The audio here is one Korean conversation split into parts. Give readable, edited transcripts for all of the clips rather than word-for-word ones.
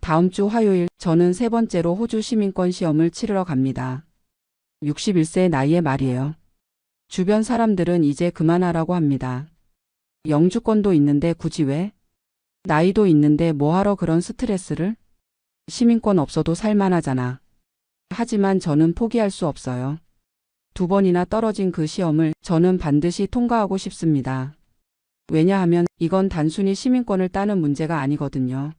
다음 주 화요일 저는 세 번째로 호주 시민권 시험을 치르러 갑니다. 61세 나이에 말이에요. 주변 사람들은 이제 그만하라고 합니다. 영주권도 있는데 굳이 왜? 나이도 있는데 뭐하러 그런 스트레스를? 시민권 없어도 살만하잖아. 하지만 저는 포기할 수 없어요. 2번이나 떨어진 그 시험을 저는 반드시 통과하고 싶습니다. 왜냐하면 이건 단순히 시민권을 따는 문제가 아니거든요.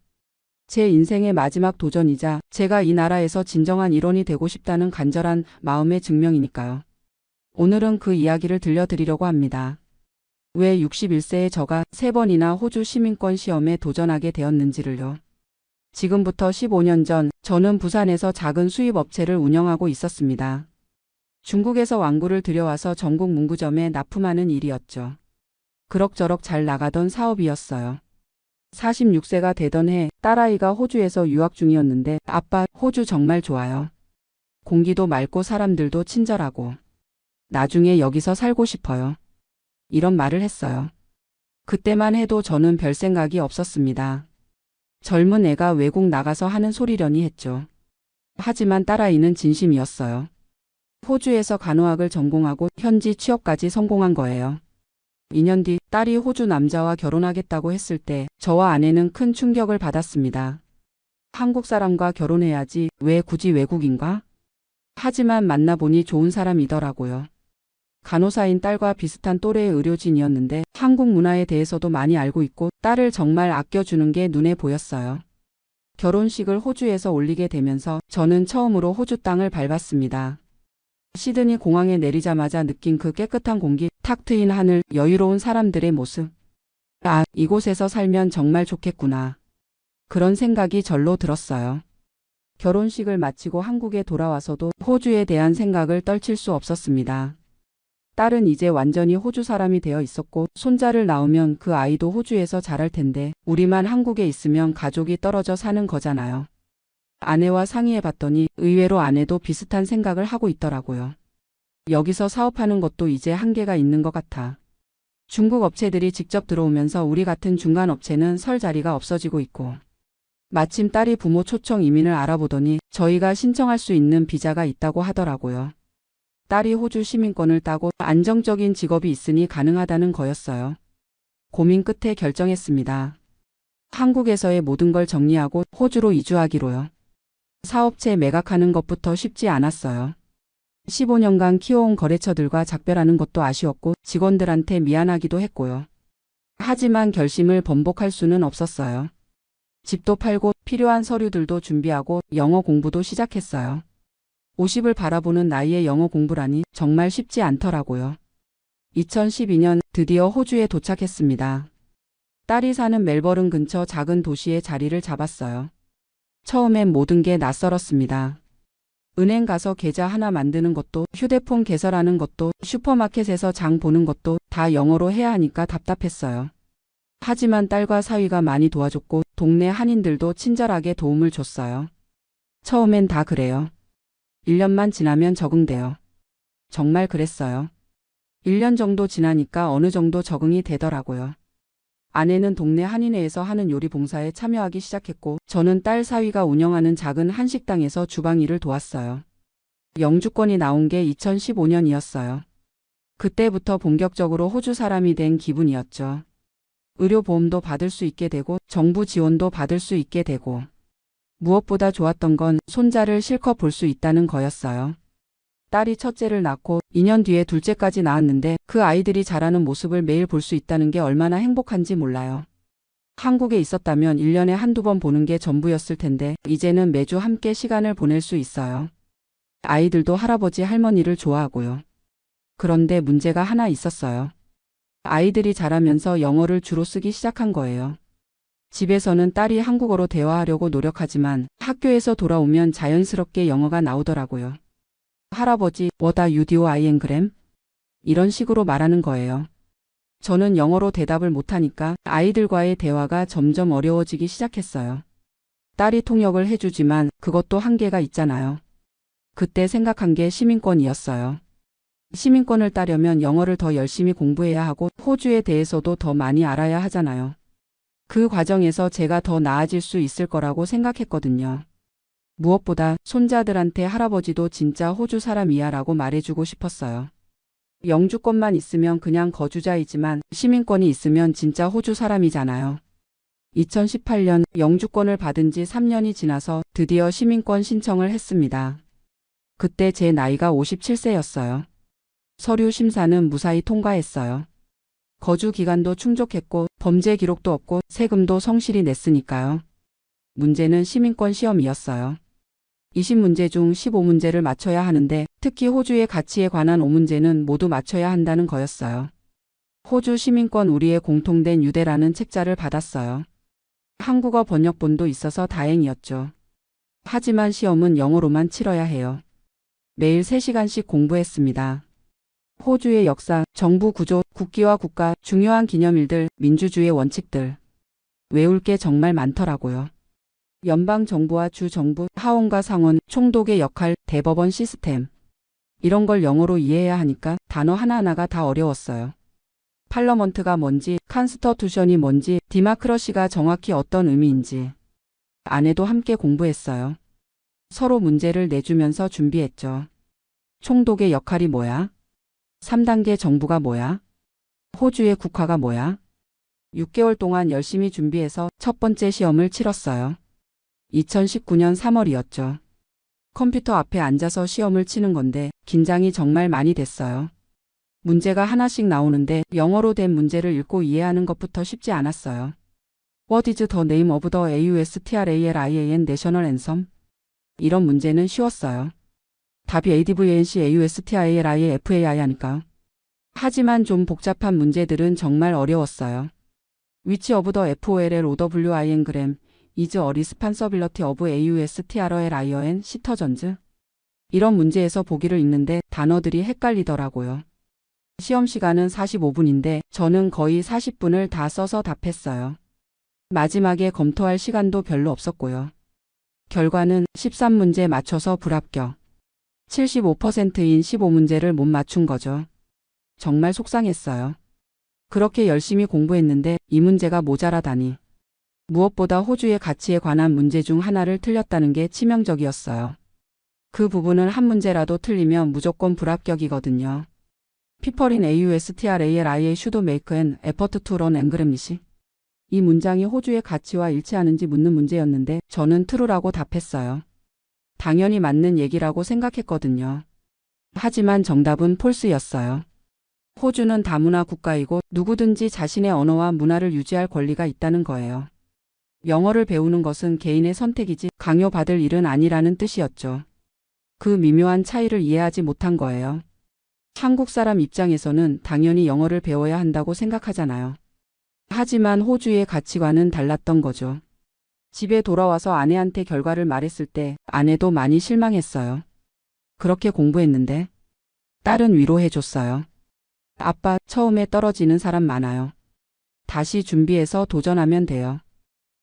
제 인생의 마지막 도전이자 제가 이 나라에서 진정한 일원이 되고 싶다는 간절한 마음의 증명이니까요. 오늘은 그 이야기를 들려드리려고 합니다. 왜 61세의 저가 3번이나 호주 시민권 시험에 도전하게 되었는지를요. 지금부터 15년 전 저는 부산에서 작은 수입업체를 운영하고 있었습니다. 중국에서 완구를 들여와서 전국 문구점에 납품하는 일이었죠. 그럭저럭 잘 나가던 사업이었어요. 46세가 되던 해 딸아이가 호주에서 유학 중이었는데 아빠, 호주 정말 좋아요. 공기도 맑고 사람들도 친절하고 나중에 여기서 살고 싶어요. 이런 말을 했어요. 그때만 해도 저는 별 생각이 없었습니다. 젊은 애가 외국 나가서 하는 소리려니 했죠. 하지만 딸아이는 진심이었어요. 호주에서 간호학을 전공하고 현지 취업까지 성공한 거예요. 2년 뒤 딸이 호주 남자와 결혼하겠다고 했을 때 저와 아내는 큰 충격을 받았습니다. 한국 사람과 결혼해야지 왜 굳이 외국인가? 하지만 만나보니 좋은 사람이더라고요. 간호사인 딸과 비슷한 또래의 의료진이었는데 한국 문화에 대해서도 많이 알고 있고 딸을 정말 아껴주는 게 눈에 보였어요. 결혼식을 호주에서 올리게 되면서 저는 처음으로 호주 땅을 밟았습니다. 시드니 공항에 내리자마자 느낀 그 깨끗한 공기, 탁 트인 하늘, 여유로운 사람들의 모습. 아, 이곳에서 살면 정말 좋겠구나. 그런 생각이 절로 들었어요. 결혼식을 마치고 한국에 돌아와서도 호주에 대한 생각을 떨칠 수 없었습니다. 딸은 이제 완전히 호주 사람이 되어 있었고 손자를 낳으면 그 아이도 호주에서 자랄 텐데 우리만 한국에 있으면 가족이 떨어져 사는 거잖아요. 아내와 상의해 봤더니 의외로 아내도 비슷한 생각을 하고 있더라고요. 여기서 사업하는 것도 이제 한계가 있는 것 같아. 중국 업체들이 직접 들어오면서 우리 같은 중간 업체는 설 자리가 없어지고 있고. 마침 딸이 부모 초청 이민을 알아보더니 저희가 신청할 수 있는 비자가 있다고 하더라고요. 딸이 호주 시민권을 따고 안정적인 직업이 있으니 가능하다는 거였어요. 고민 끝에 결정했습니다. 한국에서의 모든 걸 정리하고 호주로 이주하기로요. 사업체 매각하는 것부터 쉽지 않았어요. 15년간 키워온 거래처들과 작별하는 것도 아쉬웠고 직원들한테 미안하기도 했고요. 하지만 결심을 번복할 수는 없었어요. 집도 팔고 필요한 서류들도 준비하고 영어 공부도 시작했어요. 50을 바라보는 나이에 영어 공부라니 정말 쉽지 않더라고요. 2012년 드디어 호주에 도착했습니다. 딸이 사는 멜버른 근처 작은 도시에 자리를 잡았어요. 처음엔 모든 게 낯설었습니다. 은행 가서 계좌 하나 만드는 것도 휴대폰 개설하는 것도 슈퍼마켓에서 장 보는 것도 다 영어로 해야 하니까 답답했어요. 하지만 딸과 사위가 많이 도와줬고 동네 한인들도 친절하게 도움을 줬어요. 처음엔 다 그래요. 1년만 지나면 적응돼요. 정말 그랬어요. 1년 정도 지나니까 어느 정도 적응이 되더라고요. 아내는 동네 한인회에서 하는 요리 봉사에 참여하기 시작했고 저는 딸 사위가 운영하는 작은 한식당에서 주방 일을 도왔어요. 영주권이 나온 게 2015년이었어요. 그때부터 본격적으로 호주 사람이 된 기분이었죠. 의료보험도 받을 수 있게 되고 정부 지원도 받을 수 있게 되고 무엇보다 좋았던 건 손자를 실컷 볼 수 있다는 거였어요. 딸이 첫째를 낳고 2년 뒤에 둘째까지 낳았는데 그 아이들이 자라는 모습을 매일 볼 수 있다는 게 얼마나 행복한지 몰라요. 한국에 있었다면 1년에 한두 번 보는 게 전부였을 텐데 이제는 매주 함께 시간을 보낼 수 있어요. 아이들도 할아버지 할머니를 좋아하고요. 그런데 문제가 하나 있었어요. 아이들이 자라면서 영어를 주로 쓰기 시작한 거예요. 집에서는 딸이 한국어로 대화하려고 노력하지만 학교에서 돌아오면 자연스럽게 영어가 나오더라고요. 할아버지, what are you doing, 그램? 이런 식으로 말하는 거예요. 저는 영어로 대답을 못하니까 아이들과의 대화가 점점 어려워지기 시작했어요. 딸이 통역을 해주지만 그것도 한계가 있잖아요. 그때 생각한 게 시민권이었어요. 시민권을 따려면 영어를 더 열심히 공부해야 하고 호주에 대해서도 더 많이 알아야 하잖아요. 그 과정에서 제가 더 나아질 수 있을 거라고 생각했거든요. 무엇보다 손자들한테 할아버지도 진짜 호주 사람이야 라고 말해주고 싶었어요. 영주권만 있으면 그냥 거주자이지만 시민권이 있으면 진짜 호주 사람이잖아요. 2018년 영주권을 받은 지 3년이 지나서 드디어 시민권 신청을 했습니다. 그때 제 나이가 57세였어요. 서류 심사는 무사히 통과했어요. 거주 기간도 충족했고 범죄 기록도 없고 세금도 성실히 냈으니까요. 문제는 시민권 시험이었어요. 20문제 중 15문제를 맞춰야 하는데 특히 호주의 가치에 관한 5문제는 모두 맞춰야 한다는 거였어요. 호주 시민권 우리의 공통된 유대라는 책자를 받았어요. 한국어 번역본도 있어서 다행이었죠. 하지만 시험은 영어로만 치러야 해요. 매일 3시간씩 공부했습니다. 호주의 역사, 정부 구조, 국기와 국가, 중요한 기념일들, 민주주의 원칙들. 외울 게 정말 많더라고요. 연방정부와 주정부, 하원과 상원, 총독의 역할, 대법원 시스템. 이런 걸 영어로 이해해야 하니까 단어 하나하나가 다 어려웠어요. 팔러먼트가 뭔지, 칸스터투션이 뭔지, 디마크러시가 정확히 어떤 의미인지. 아내도 함께 공부했어요. 서로 문제를 내주면서 준비했죠. 총독의 역할이 뭐야? 3단계 정부가 뭐야? 호주의 국화가 뭐야? 6개월 동안 열심히 준비해서 첫 번째 시험을 치렀어요. 2019년 3월이었죠. 컴퓨터 앞에 앉아서 시험을 치는 건데 긴장이 정말 많이 됐어요. 문제가 하나씩 나오는데 영어로 된 문제를 읽고 이해하는 것부터 쉽지 않았어요. What is the name of the AUSTRALIAN National Anthem? 이런 문제는 쉬웠어요. 답이 ADVNC AUSTRALIFAI 하니까요. 하지만 좀 복잡한 문제들은 정말 어려웠어요. Which of the FOLLOWIN gram is a responsibility of AUSTRALIAN citizens? 이런 문제에서 보기를 읽는데 단어들이 헷갈리더라고요. 시험 시간은 45분인데 저는 거의 40분을 다 써서 답했어요. 마지막에 검토할 시간도 별로 없었고요. 결과는 13문제 맞춰서 불합격. 75%인 15문제를 못 맞춘 거죠. 정말 속상했어요. 그렇게 열심히 공부했는데 이 문제가 모자라다니. 무엇보다 호주의 가치에 관한 문제 중 하나를 틀렸다는 게 치명적이었어요. 그 부분을 한 문제라도 틀리면 무조건 불합격이거든요. People in AUSTRALIA should make an effort to learn English. 이 문장이 호주의 가치와 일치하는지 묻는 문제였는데 저는 true라고 답했어요. 당연히 맞는 얘기라고 생각했거든요. 하지만 정답은 false였어요. 호주는 다문화 국가이고 누구든지 자신의 언어와 문화를 유지할 권리가 있다는 거예요. 영어를 배우는 것은 개인의 선택이지 강요받을 일은 아니라는 뜻이었죠. 그 미묘한 차이를 이해하지 못한 거예요. 한국 사람 입장에서는 당연히 영어를 배워야 한다고 생각하잖아요. 하지만 호주의 가치관은 달랐던 거죠. 집에 돌아와서 아내한테 결과를 말했을 때 아내도 많이 실망했어요. 그렇게 공부했는데? 딸은 위로해줬어요. 아빠, 처음에 떨어지는 사람 많아요. 다시 준비해서 도전하면 돼요.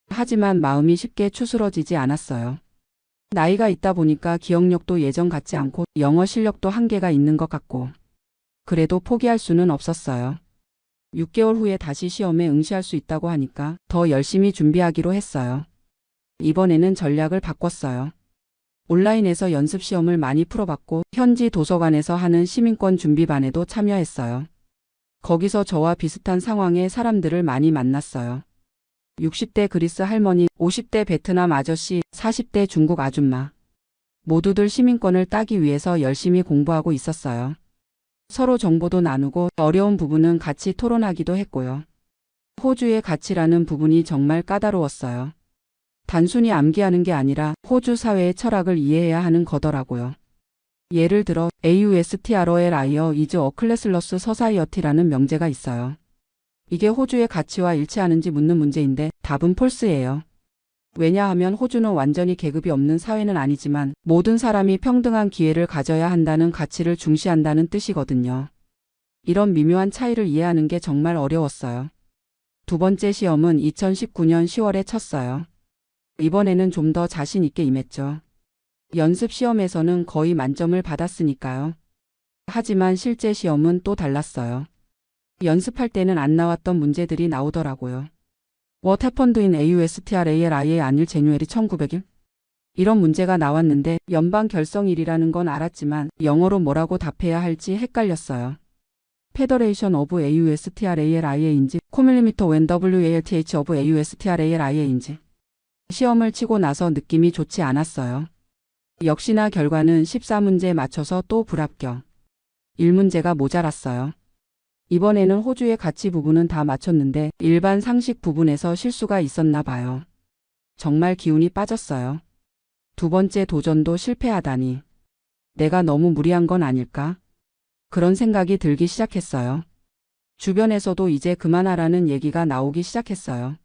하지만 마음이 쉽게 추스러지지 않았어요. 나이가 있다 보니까 기억력도 예전 같지 않고 영어 실력도 한계가 있는 것 같고. 그래도 포기할 수는 없었어요. 6개월 후에 다시 시험에 응시할 수 있다고 하니까 더 열심히 준비하기로 했어요. 이번에는 전략을 바꿨어요. 온라인에서 연습 시험을 많이 풀어봤고 현지 도서관에서 하는 시민권 준비반에도 참여했어요. 거기서 저와 비슷한 상황의 사람들을 많이 만났어요. 60대 그리스 할머니, 50대 베트남 아저씨, 40대 중국 아줌마. 모두들 시민권을 따기 위해서 열심히 공부하고 있었어요. 서로 정보도 나누고 어려운 부분은 같이 토론하기도 했고요. 호주의 가치라는 부분이 정말 까다로웠어요. 단순히 암기하는 게 아니라 호주 사회의 철학을 이해해야 하는 거더라고요. 예를 들어 AUSTRALIA is a classless society라는 명제가 있어요. 이게 호주의 가치와 일치하는지 묻는 문제인데 답은 false예요. 왜냐하면 호주는 완전히 계급이 없는 사회는 아니지만 모든 사람이 평등한 기회를 가져야 한다는 가치를 중시한다는 뜻이거든요. 이런 미묘한 차이를 이해하는 게 정말 어려웠어요. 두 번째 시험은 2019년 10월에 쳤어요. 이번에는 좀 더 자신 있게 임했죠. 연습 시험에서는 거의 만점을 받았으니까요. 하지만 실제 시험은 또 달랐어요. 연습할 때는 안 나왔던 문제들이 나오더라고요. What happened in AUSTRALIA 안일 제뉴에리 1900일? 이런 문제가 나왔는데 연방 결성일이라는 건 알았지만 영어로 뭐라고 답해야 할지 헷갈렸어요. Federation of AUSTRALIA인지 코밀리미터 when WALTH of AUSTRALIA인지 시험을 치고 나서 느낌이 좋지 않았어요. 역시나 결과는 14문제 맞춰서 또 불합격. 1문제가 모자랐어요. 이번에는 호주의 가치 부분은 다 맞췄는데 일반 상식 부분에서 실수가 있었나 봐요. 정말 기운이 빠졌어요. 두 번째 도전도 실패하다니. 내가 너무 무리한 건 아닐까? 그런 생각이 들기 시작했어요. 주변에서도 이제 그만하라는 얘기가 나오기 시작했어요.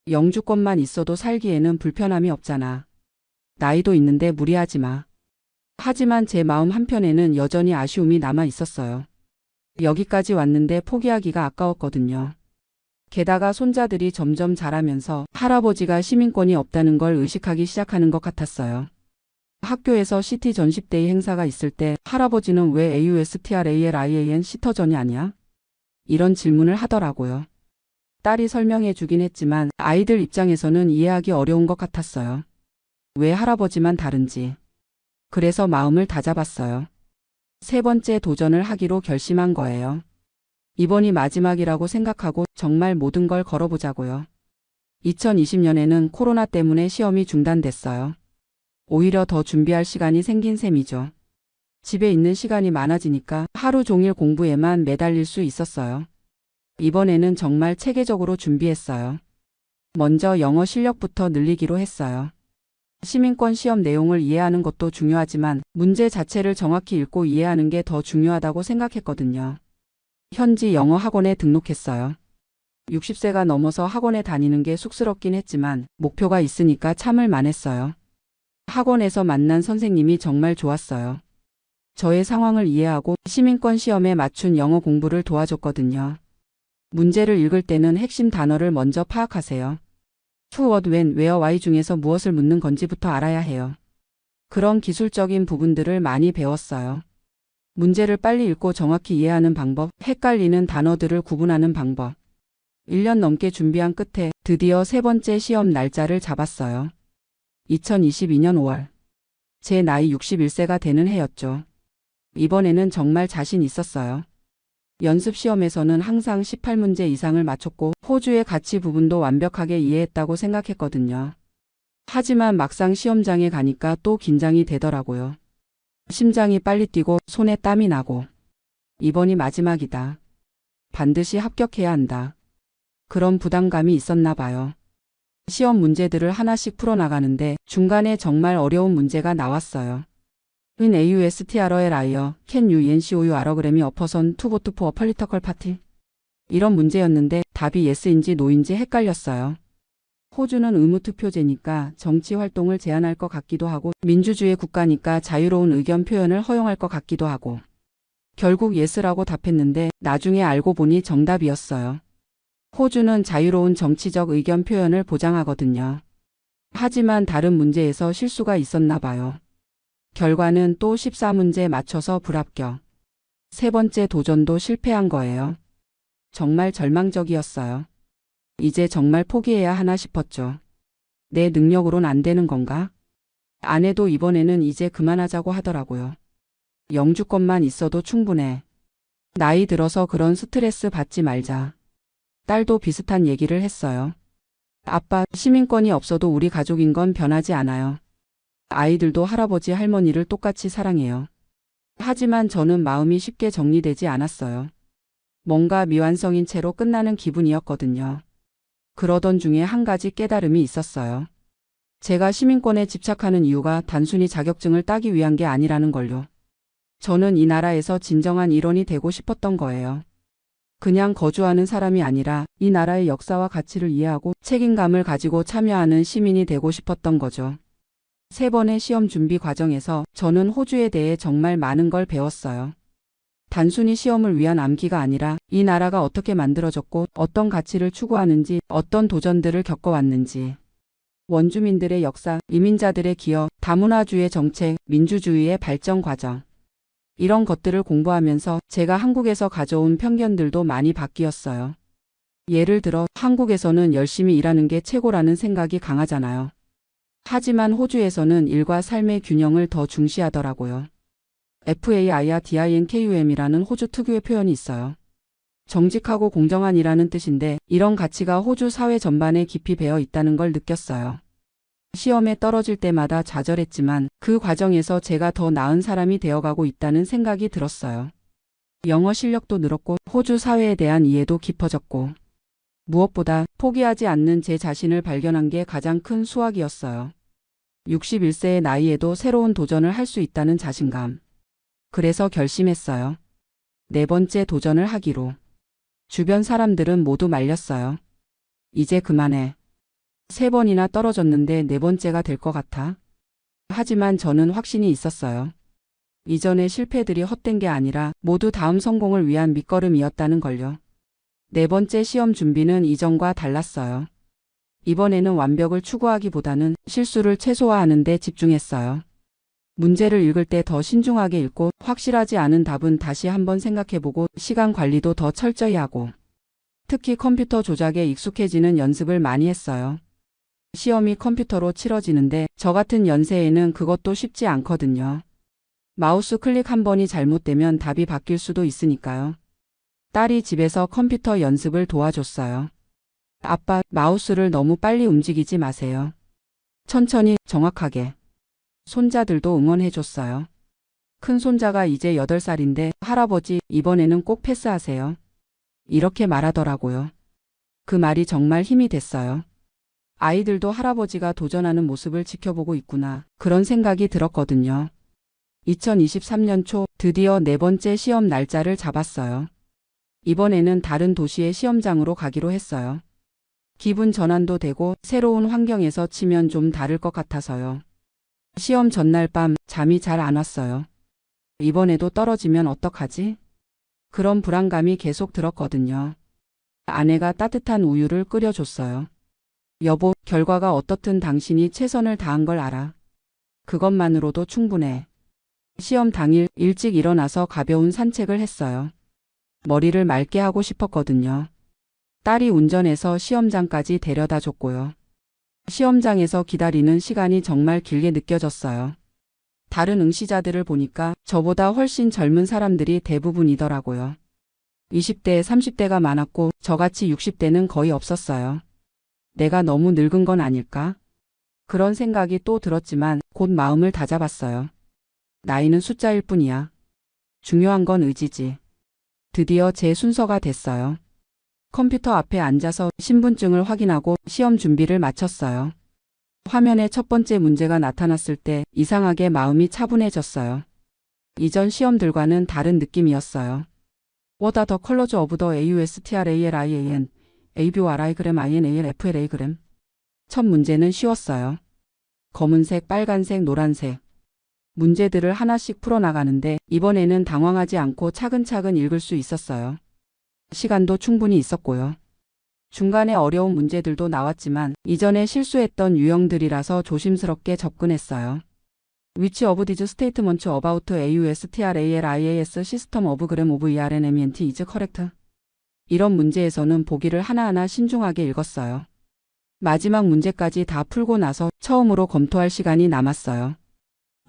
영주권만 있어도 살기에는 불편함이 없잖아. 나이도 있는데 무리하지 마. 하지만 제 마음 한편에는 여전히 아쉬움이 남아 있었어요. 여기까지 왔는데 포기하기가 아까웠거든요. 게다가 손자들이 점점 자라면서 할아버지가 시민권이 없다는 걸 의식하기 시작하는 것 같았어요. 학교에서 시티 전십데이 행사가 있을 때 할아버지는 왜 AUSTRALIAN 시터전이 아니야? 이런 질문을 하더라고요. 딸이 설명해 주긴 했지만 아이들 입장에서는 이해하기 어려운 것 같았어요. 왜 할아버지만 다른지. 그래서 마음을 다잡았어요. 세 번째 도전을 하기로 결심한 거예요. 이번이 마지막이라고 생각하고 정말 모든 걸 걸어보자고요. 2020년에는 코로나 때문에 시험이 중단됐어요. 오히려 더 준비할 시간이 생긴 셈이죠. 집에 있는 시간이 많아지니까 하루 종일 공부에만 매달릴 수 있었어요. 이번에는 정말 체계적으로 준비했어요. 먼저 영어 실력부터 늘리기로 했어요. 시민권 시험 내용을 이해하는 것도 중요하지만 문제 자체를 정확히 읽고 이해하는 게 더 중요하다고 생각했거든요. 현지 영어 학원에 등록했어요. 60세가 넘어서 학원에 다니는 게 쑥스럽긴 했지만 목표가 있으니까 참을 만했어요. 학원에서 만난 선생님이 정말 좋았어요. 저의 상황을 이해하고 시민권 시험에 맞춘 영어 공부를 도와줬거든요. 문제를 읽을 때는 핵심 단어를 먼저 파악하세요. who, what, when, where, why 중에서 무엇을 묻는 건지부터 알아야 해요. 그런 기술적인 부분들을 많이 배웠어요. 문제를 빨리 읽고 정확히 이해하는 방법, 헷갈리는 단어들을 구분하는 방법. 1년 넘게 준비한 끝에 드디어 세 번째 시험 날짜를 잡았어요. 2022년 5월. 제 나이 61세가 되는 해였죠. 이번에는 정말 자신 있었어요. 연습 시험에서는 항상 18문제 이상을 맞췄고 호주의 가치 부분도 완벽하게 이해했다고 생각했거든요. 하지만 막상 시험장에 가니까 또 긴장이 되더라고요. 심장이 빨리 뛰고 손에 땀이 나고 이번이 마지막이다. 반드시 합격해야 한다. 그런 부담감이 있었나 봐요. 시험 문제들을 하나씩 풀어나가는데 중간에 정말 어려운 문제가 나왔어요. In AUSTRALIA, can you NCOU 아러그램이 어퍼선 to vote for a political party? 이런 문제였는데 답이 yes인지 no인지 헷갈렸어요. 호주는 의무투표제니까 정치 활동을 제한할 것 같기도 하고 민주주의 국가니까 자유로운 의견 표현을 허용할 것 같기도 하고 결국 yes라고 답했는데 나중에 알고 보니 정답이었어요. 호주는 자유로운 정치적 의견 표현을 보장하거든요. 하지만 다른 문제에서 실수가 있었나 봐요. 결과는 또 14문제 맞춰서 불합격. 세 번째 도전도 실패한 거예요. 정말 절망적이었어요. 이제 정말 포기해야 하나 싶었죠. 내 능력으론 안 되는 건가? 아내도 이번에는 이제 그만하자고 하더라고요. 영주권만 있어도 충분해. 나이 들어서 그런 스트레스 받지 말자. 딸도 비슷한 얘기를 했어요. 아빠, 시민권이 없어도 우리 가족인 건 변하지 않아요. 아이들도 할아버지 할머니를 똑같이 사랑해요. 하지만 저는 마음이 쉽게 정리되지 않았어요. 뭔가 미완성인 채로 끝나는 기분이었거든요. 그러던 중에 한 가지 깨달음이 있었어요. 제가 시민권에 집착하는 이유가 단순히 자격증을 따기 위한 게 아니라는 걸요. 저는 이 나라에서 진정한 일원이 되고 싶었던 거예요. 그냥 거주하는 사람이 아니라 이 나라의 역사와 가치를 이해하고 책임감을 가지고 참여하는 시민이 되고 싶었던 거죠. 세 번의 시험 준비 과정에서 저는 호주에 대해 정말 많은 걸 배웠어요. 단순히 시험을 위한 암기가 아니라 이 나라가 어떻게 만들어졌고 어떤 가치를 추구하는지 어떤 도전들을 겪어왔는지 원주민들의 역사, 이민자들의 기여, 다문화주의 정책, 민주주의의 발전 과정 이런 것들을 공부하면서 제가 한국에서 가져온 편견들도 많이 바뀌었어요. 예를 들어 한국에서는 열심히 일하는 게 최고라는 생각이 강하잖아요. 하지만 호주에서는 일과 삶의 균형을 더 중시하더라고요. FAIRDINKUM이라는 호주 특유의 표현이 있어요. 정직하고 공정한이라는 뜻인데 이런 가치가 호주 사회 전반에 깊이 배어 있다는 걸 느꼈어요. 시험에 떨어질 때마다 좌절했지만 그 과정에서 제가 더 나은 사람이 되어가고 있다는 생각이 들었어요. 영어 실력도 늘었고 호주 사회에 대한 이해도 깊어졌고 무엇보다 포기하지 않는 제 자신을 발견한 게 가장 큰 수확이었어요. 61세의 나이에도 새로운 도전을 할 수 있다는 자신감. 그래서 결심했어요. 네 번째 도전을 하기로. 주변 사람들은 모두 말렸어요. 이제 그만해. 3번이나 떨어졌는데 네 번째가 될 것 같아. 하지만 저는 확신이 있었어요. 이전의 실패들이 헛된 게 아니라 모두 다음 성공을 위한 밑거름이었다는 걸요. 네 번째 시험 준비는 이전과 달랐어요. 이번에는 완벽을 추구하기보다는 실수를 최소화하는 데 집중했어요. 문제를 읽을 때 더 신중하게 읽고 확실하지 않은 답은 다시 한번 생각해보고 시간 관리도 더 철저히 하고 특히 컴퓨터 조작에 익숙해지는 연습을 많이 했어요. 시험이 컴퓨터로 치러지는데 저 같은 연세에는 그것도 쉽지 않거든요. 마우스 클릭 한 번이 잘못되면 답이 바뀔 수도 있으니까요. 딸이 집에서 컴퓨터 연습을 도와줬어요. 아빠, 마우스를 너무 빨리 움직이지 마세요. 천천히, 정확하게. 손자들도 응원해줬어요. 큰 손자가 이제 8살인데 할아버지, 이번에는 꼭 패스하세요. 이렇게 말하더라고요. 그 말이 정말 힘이 됐어요. 아이들도 할아버지가 도전하는 모습을 지켜보고 있구나. 그런 생각이 들었거든요. 2023년 초 드디어 네 번째 시험 날짜를 잡았어요. 이번에는 다른 도시의 시험장으로 가기로 했어요. 기분 전환도 되고 새로운 환경에서 치면 좀 다를 것 같아서요. 시험 전날 밤 잠이 잘 안 왔어요. 이번에도 떨어지면 어떡하지? 그런 불안감이 계속 들었거든요. 아내가 따뜻한 우유를 끓여줬어요. 여보, 결과가 어떻든 당신이 최선을 다한 걸 알아. 그것만으로도 충분해. 시험 당일 일찍 일어나서 가벼운 산책을 했어요. 머리를 맑게 하고 싶었거든요. 딸이 운전해서 시험장까지 데려다 줬고요. 시험장에서 기다리는 시간이 정말 길게 느껴졌어요. 다른 응시자들을 보니까 저보다 훨씬 젊은 사람들이 대부분이더라고요. 20대, 30대가 많았고 저같이 60대는 거의 없었어요. 내가 너무 늙은 건 아닐까? 그런 생각이 또 들었지만 곧 마음을 다잡았어요. 나이는 숫자일 뿐이야. 중요한 건 의지지. 드디어 제 순서가 됐어요. 컴퓨터 앞에 앉아서 신분증을 확인하고 시험 준비를 마쳤어요. 화면에 첫 번째 문제가 나타났을 때 이상하게 마음이 차분해졌어요. 이전 시험들과는 다른 느낌이었어요. What are the colors of the AUSTRALIAN, ABORIGRAM, INALFLAGRAM? 첫 문제는 쉬웠어요. 검은색, 빨간색, 노란색. 문제들을 하나씩 풀어나가는데 이번에는 당황하지 않고 차근차근 읽을 수 있었어요. 시간도 충분히 있었고요. 중간에 어려운 문제들도 나왔지만 이전에 실수했던 유형들이라서 조심스럽게 접근했어요. Which of these statements about AUSTRALIAS system of gram of ERNMENT is correct? 이런 문제에서는 보기를 하나하나 신중하게 읽었어요. 마지막 문제까지 다 풀고 나서 처음으로 검토할 시간이 남았어요.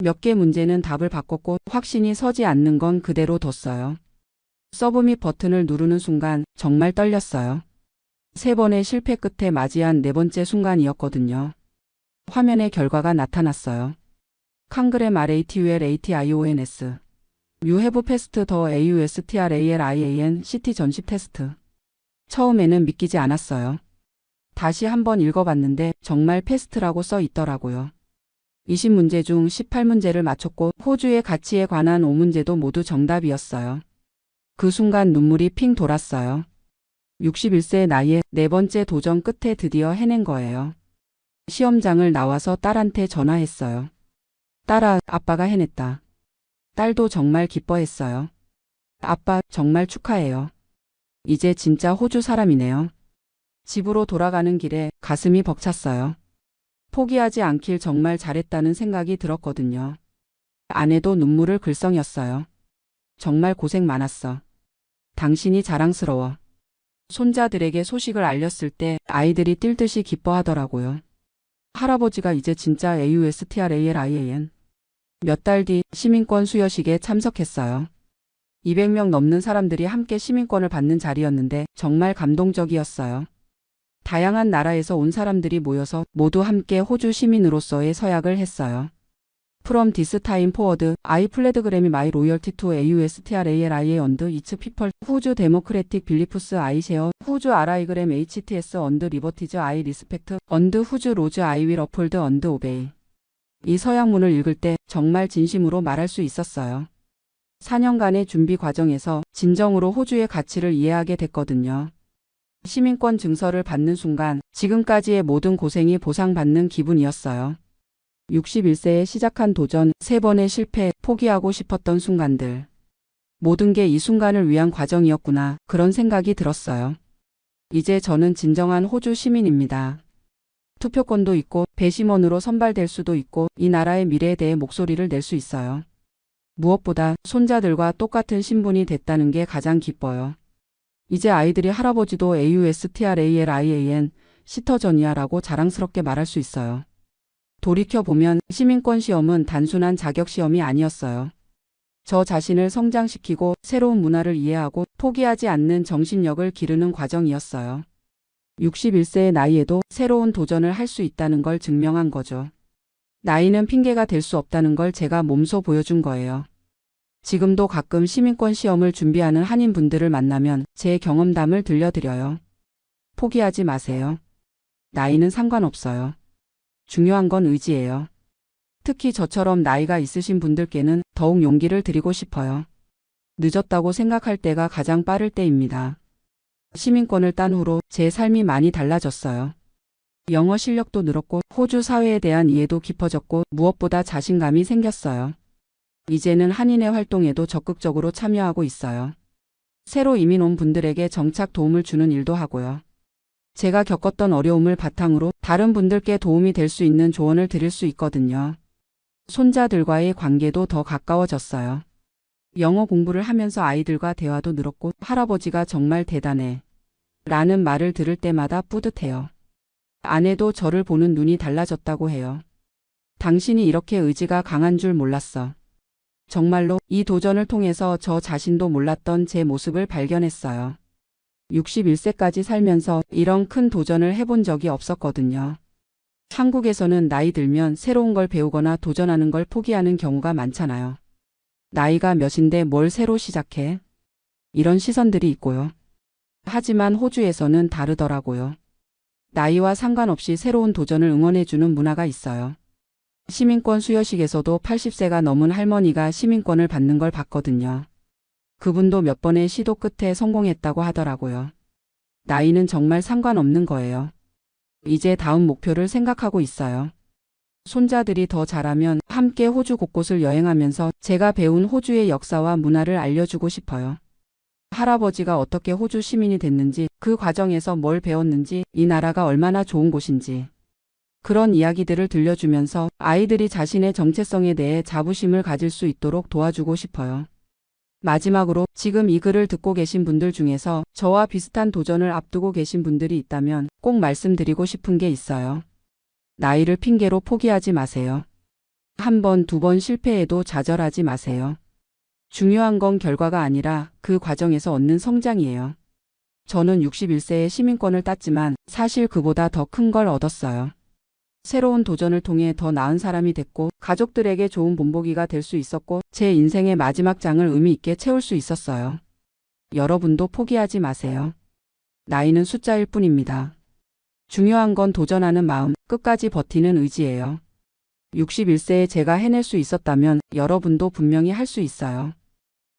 몇 개 문제는 답을 바꿨고 확신이 서지 않는 건 그대로 뒀어요. 서브밋 버튼을 누르는 순간 정말 떨렸어요. 3번의 실패 끝에 맞이한 네 번째 순간이었거든요. 화면에 결과가 나타났어요. 칸그램 RATULATIONS. You have passed the AUSTRALIAN CT 전십 테스트. 처음에는 믿기지 않았어요. 다시 한번 읽어봤는데 정말 패스트라고 써 있더라고요. 20문제 중 18문제를 맞췄고 호주의 가치에 관한 5문제도 모두 정답이었어요. 그 순간 눈물이 핑 돌았어요. 61세의 나이에 네 번째 도전 끝에 드디어 해낸 거예요. 시험장을 나와서 딸한테 전화했어요. 딸아, 아빠가 해냈다. 딸도 정말 기뻐했어요. 아빠, 정말 축하해요. 이제 진짜 호주 사람이네요. 집으로 돌아가는 길에 가슴이 벅찼어요. 포기하지 않길 정말 잘했다는 생각이 들었거든요. 아내도 눈물을 글썽였어요. 정말 고생 많았어. 당신이 자랑스러워. 손자들에게 소식을 알렸을 때 아이들이 뛸 듯이 기뻐하더라고요. 할아버지가 이제 진짜 AUSTRALIAN. 몇 달 뒤 시민권 수여식에 참석했어요. 200명 넘는 사람들이 함께 시민권을 받는 자리였는데 정말 감동적이었어요. 다양한 나라에서 온 사람들이 모여서 모두 함께 호주 시민으로서의 서약을 했어요. From this time forward, I pledge my loyalty to AUSTRALIA and its people. Whose democratic beliefs I share. Whose RIGRAM HTS and liberties I respect. And whose laws I will uphold and obey. 이 서약문을 읽을 때 정말 진심으로 말할 수 있었어요. 4년간의 준비 과정에서 진정으로 호주의 가치를 이해하게 됐거든요. 시민권 증서를 받는 순간 지금까지의 모든 고생이 보상받는 기분이었어요. 61세에 시작한 도전, 3번의 실패, 포기하고 싶었던 순간들. 모든 게 이 순간을 위한 과정이었구나, 그런 생각이 들었어요. 이제 저는 진정한 호주 시민입니다. 투표권도 있고 배심원으로 선발될 수도 있고 이 나라의 미래에 대해 목소리를 낼 수 있어요. 무엇보다 손자들과 똑같은 신분이 됐다는 게 가장 기뻐요. 이제 아이들이 할아버지도 AUSTRALIAN 시터전이야 라고 자랑스럽게 말할 수 있어요. 돌이켜보면 시민권 시험은 단순한 자격 시험이 아니었어요. 저 자신을 성장시키고 새로운 문화를 이해하고 포기하지 않는 정신력을 기르는 과정이었어요. 61세의 나이에도 새로운 도전을 할 수 있다는 걸 증명한 거죠. 나이는 핑계가 될 수 없다는 걸 제가 몸소 보여준 거예요. 지금도 가끔 시민권 시험을 준비하는 한인분들을 만나면 제 경험담을 들려드려요. 포기하지 마세요. 나이는 상관없어요. 중요한 건 의지예요. 특히 저처럼 나이가 있으신 분들께는 더욱 용기를 드리고 싶어요. 늦었다고 생각할 때가 가장 빠를 때입니다. 시민권을 딴 후로 제 삶이 많이 달라졌어요. 영어 실력도 늘었고 호주 사회에 대한 이해도 깊어졌고 무엇보다 자신감이 생겼어요. 이제는 한인의 활동에도 적극적으로 참여하고 있어요. 새로 이민 온 분들에게 정착 도움을 주는 일도 하고요. 제가 겪었던 어려움을 바탕으로 다른 분들께 도움이 될 수 있는 조언을 드릴 수 있거든요. 손자들과의 관계도 더 가까워졌어요. 영어 공부를 하면서 아이들과 대화도 늘었고 할아버지가 정말 대단해 라는 말을 들을 때마다 뿌듯해요. 아내도 저를 보는 눈이 달라졌다고 해요. 당신이 이렇게 의지가 강한 줄 몰랐어. 정말로 이 도전을 통해서 저 자신도 몰랐던 제 모습을 발견했어요. 61세까지 살면서 이런 큰 도전을 해본 적이 없었거든요. 한국에서는 나이 들면 새로운 걸 배우거나 도전하는 걸 포기하는 경우가 많잖아요. 나이가 몇인데 뭘 새로 시작해? 이런 시선들이 있고요. 하지만 호주에서는 다르더라고요. 나이와 상관없이 새로운 도전을 응원해주는 문화가 있어요. 시민권 수여식에서도 80세가 넘은 할머니가 시민권을 받는 걸 봤거든요. 그분도 몇 번의 시도 끝에 성공했다고 하더라고요. 나이는 정말 상관없는 거예요. 이제 다음 목표를 생각하고 있어요. 손자들이 더 자라면 함께 호주 곳곳을 여행하면서 제가 배운 호주의 역사와 문화를 알려주고 싶어요. 할아버지가 어떻게 호주 시민이 됐는지, 그 과정에서 뭘 배웠는지, 이 나라가 얼마나 좋은 곳인지. 그런 이야기들을 들려주면서 아이들이 자신의 정체성에 대해 자부심을 가질 수 있도록 도와주고 싶어요. 마지막으로 지금 이 글을 듣고 계신 분들 중에서 저와 비슷한 도전을 앞두고 계신 분들이 있다면 꼭 말씀드리고 싶은 게 있어요. 나이를 핑계로 포기하지 마세요. 한 번, 두 번 실패해도 좌절하지 마세요. 중요한 건 결과가 아니라 그 과정에서 얻는 성장이에요. 저는 61세에 시민권을 땄지만 사실 그보다 더 큰 걸 얻었어요. 새로운 도전을 통해 더 나은 사람이 됐고 가족들에게 좋은 본보기가 될 수 있었고 제 인생의 마지막 장을 의미 있게 채울 수 있었어요. 여러분도 포기하지 마세요. 나이는 숫자일 뿐입니다. 중요한 건 도전하는 마음, 끝까지 버티는 의지예요. 61세에 제가 해낼 수 있었다면 여러분도 분명히 할 수 있어요.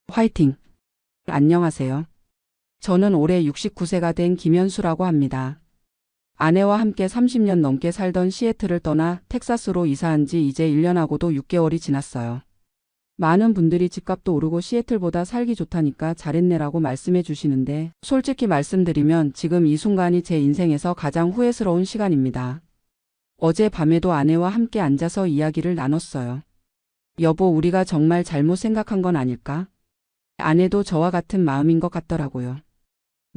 화이팅! 안녕하세요. 저는 올해 69세가 된 김현수라고 합니다. 아내와 함께 30년 넘게 살던 시애틀을 떠나 텍사스로 이사한 지 이제 1년하고도 6개월이 지났어요. 많은 분들이 집값도 오르고 시애틀보다 살기 좋다니까 잘했네라고 말씀해 주시는데 솔직히 말씀드리면 지금 이 순간이 제 인생에서 가장 후회스러운 시간입니다. 어제 밤에도 아내와 함께 앉아서 이야기를 나눴어요. 여보, 우리가 정말 잘못 생각한 건 아닐까? 아내도 저와 같은 마음인 것 같더라고요.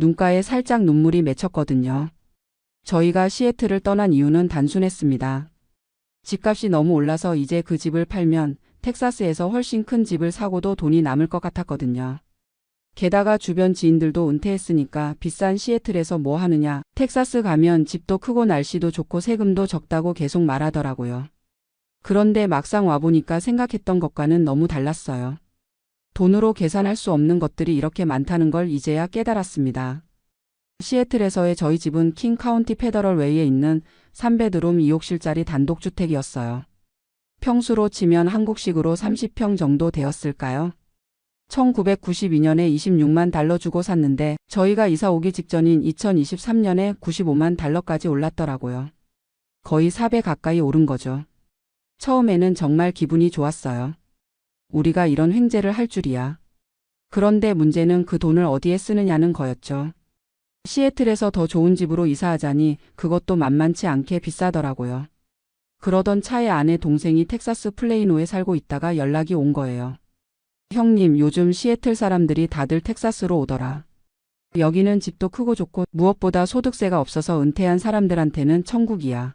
눈가에 살짝 눈물이 맺혔거든요. 저희가 시애틀을 떠난 이유는 단순했습니다. 집값이 너무 올라서 이제 그 집을 팔면 텍사스에서 훨씬 큰 집을 사고도 돈이 남을 것 같았거든요. 게다가 주변 지인들도 은퇴했으니까 비싼 시애틀에서 뭐 하느냐, 텍사스 가면 집도 크고 날씨도 좋고 세금도 적다고 계속 말하더라고요. 그런데 막상 와보니까 생각했던 것과는 너무 달랐어요. 돈으로 계산할 수 없는 것들이 이렇게 많다는 걸 이제야 깨달았습니다. 시애틀에서의 저희 집은 킹 카운티 페더럴 웨이에 있는 3베드룸 2욕실짜리 단독주택이었어요. 평수로 치면 한국식으로 30평 정도 되었을까요? 1992년에 26만 달러 주고 샀는데 저희가 이사 오기 직전인 2023년에 95만 달러까지 올랐더라고요. 거의 4배 가까이 오른 거죠. 처음에는 정말 기분이 좋았어요. 우리가 이런 횡재를 할 줄이야. 그런데 문제는 그 돈을 어디에 쓰느냐는 거였죠. 시애틀에서 더 좋은 집으로 이사하자니 그것도 만만치 않게 비싸더라고요. 그러던 차에 아내 동생이 텍사스 플레이노에 살고 있다가 연락이 온 거예요. 형님, 요즘 시애틀 사람들이 다들 텍사스로 오더라. 여기는 집도 크고 좋고 무엇보다 소득세가 없어서 은퇴한 사람들한테는 천국이야.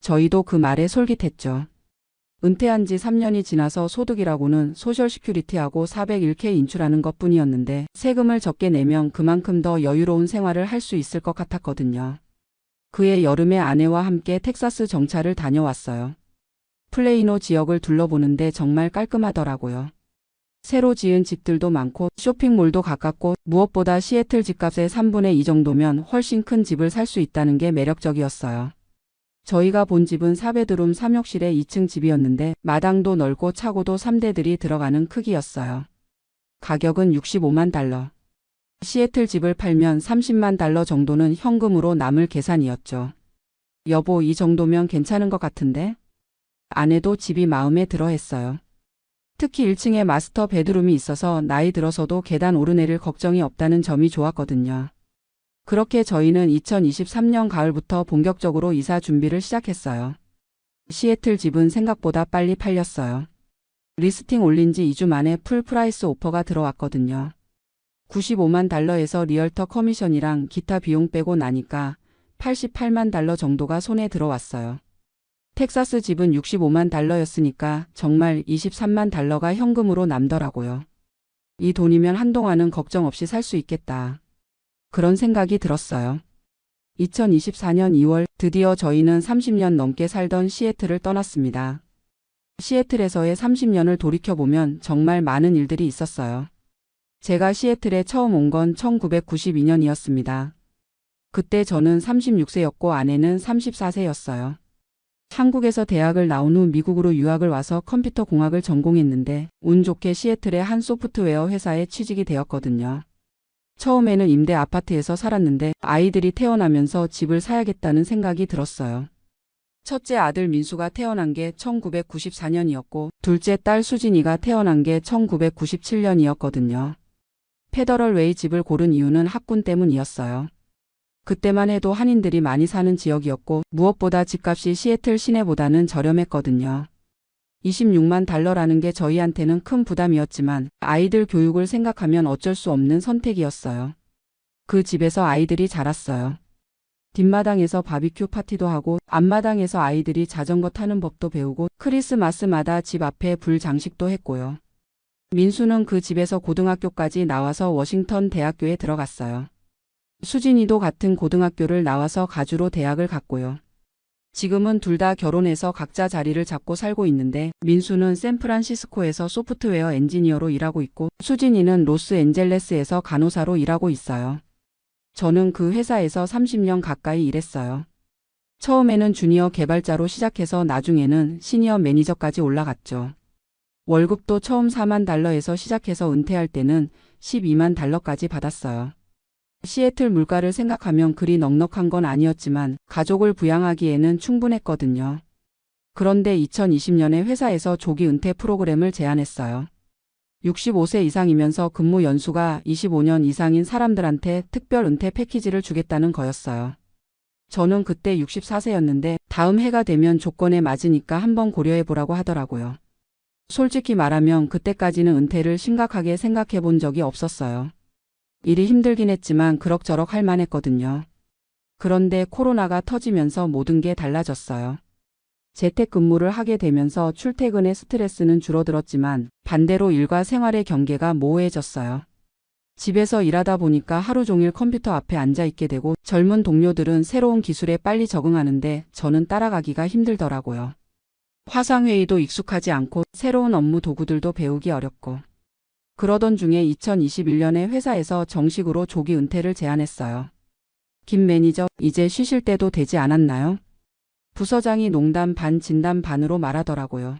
저희도 그 말에 솔깃했죠. 은퇴한 지 3년이 지나서 소득이라고는 소셜시큐리티하고 401k 인출하는 것뿐이었는데 세금을 적게 내면 그만큼 더 여유로운 생활을 할 수 있을 것 같았거든요. 그해 여름에 아내와 함께 텍사스 정차를 다녀왔어요. 플레이노 지역을 둘러보는데 정말 깔끔하더라고요. 새로 지은 집들도 많고 쇼핑몰도 가깝고 무엇보다 시애틀 집값의 3분의 2 정도면 훨씬 큰 집을 살 수 있다는 게 매력적이었어요. 저희가 본 집은 4베드룸 3욕실의 2층 집이었는데 마당도 넓고 차고도 3대들이 들어가는 크기였어요. 가격은 65만 달러. 시애틀 집을 팔면 30만 달러 정도는 현금으로 남을 계산이었죠. 여보, 이 정도면 괜찮은 것 같은데? 아내도 집이 마음에 들어 했어요. 특히 1층에 마스터 베드룸이 있어서 나이 들어서도 계단 오르내릴 걱정이 없다는 점이 좋았거든요. 그렇게 저희는 2023년 가을부터 본격적으로 이사 준비를 시작했어요. 시애틀 집은 생각보다 빨리 팔렸어요. 리스팅 올린 지 2주 만에 풀 프라이스 오퍼가 들어왔거든요. 95만 달러에서 리얼터 커미션이랑 기타 비용 빼고 나니까 88만 달러 정도가 손에 들어왔어요. 텍사스 집은 65만 달러였으니까 정말 23만 달러가 현금으로 남더라고요. 이 돈이면 한동안은 걱정 없이 살 수 있겠다. 그런 생각이 들었어요. 2024년 2월 드디어 저희는 30년 넘게 살던 시애틀을 떠났습니다. 시애틀에서의 30년을 돌이켜보면 정말 많은 일들이 있었어요. 제가 시애틀에 처음 온 건 1992년이었습니다. 그때 저는 36세였고 아내는 34세였어요. 한국에서 대학을 나온 후 미국으로 유학을 와서 컴퓨터 공학을 전공했는데 운 좋게 시애틀의 한 소프트웨어 회사에 취직이 되었거든요. 처음에는 임대 아파트에서 살았는데 아이들이 태어나면서 집을 사야겠다는 생각이 들었어요. 첫째 아들 민수가 태어난 게 1994년이었고 둘째 딸 수진이가 태어난 게 1997년이었거든요. 페더럴 웨이 집을 고른 이유는 학군 때문이었어요. 그때만 해도 한인들이 많이 사는 지역이었고 무엇보다 집값이 시애틀 시내보다는 저렴했거든요. 26만 달러라는 게 저희한테는 큰 부담이었지만 아이들 교육을 생각하면 어쩔 수 없는 선택이었어요. 그 집에서 아이들이 자랐어요. 뒷마당에서 바비큐 파티도 하고 앞마당에서 아이들이 자전거 타는 법도 배우고 크리스마스마다 집 앞에 불 장식도 했고요. 민수는 그 집에서 고등학교까지 나와서 워싱턴 대학교에 들어갔어요. 수진이도 같은 고등학교를 나와서 가주로 대학을 갔고요. 지금은 둘 다 결혼해서 각자 자리를 잡고 살고 있는데 민수는 샌프란시스코에서 소프트웨어 엔지니어로 일하고 있고 수진이는 로스앤젤레스에서 간호사로 일하고 있어요. 저는 그 회사에서 30년 가까이 일했어요. 처음에는 주니어 개발자로 시작해서 나중에는 시니어 매니저까지 올라갔죠. 월급도 처음 4만 달러에서 시작해서 은퇴할 때는 12만 달러까지 받았어요. 시애틀 물가를 생각하면 그리 넉넉한 건 아니었지만 가족을 부양하기에는 충분했거든요. 그런데 2020년에 회사에서 조기 은퇴 프로그램을 제안했어요. 65세 이상이면서 근무 연수가 25년 이상인 사람들한테 특별 은퇴 패키지를 주겠다는 거였어요. 저는 그때 64세였는데 다음 해가 되면 조건에 맞으니까 한번 고려해보라고 하더라고요. 솔직히 말하면 그때까지는 은퇴를 심각하게 생각해 본 적이 없었어요. 일이 힘들긴 했지만 그럭저럭 할 만했거든요. 그런데 코로나가 터지면서 모든 게 달라졌어요. 재택근무를 하게 되면서 출퇴근의 스트레스는 줄어들었지만 반대로 일과 생활의 경계가 모호해졌어요. 집에서 일하다 보니까 하루 종일 컴퓨터 앞에 앉아 있게 되고 젊은 동료들은 새로운 기술에 빨리 적응하는데 저는 따라가기가 힘들더라고요. 화상회의도 익숙하지 않고 새로운 업무 도구들도 배우기 어렵고 그러던 중에 2021년에 회사에서 정식으로 조기 은퇴를 제안했어요. 김 매니저, 이제 쉬실 때도 되지 않았나요? 부서장이 농담 반 진담 반으로 말하더라고요.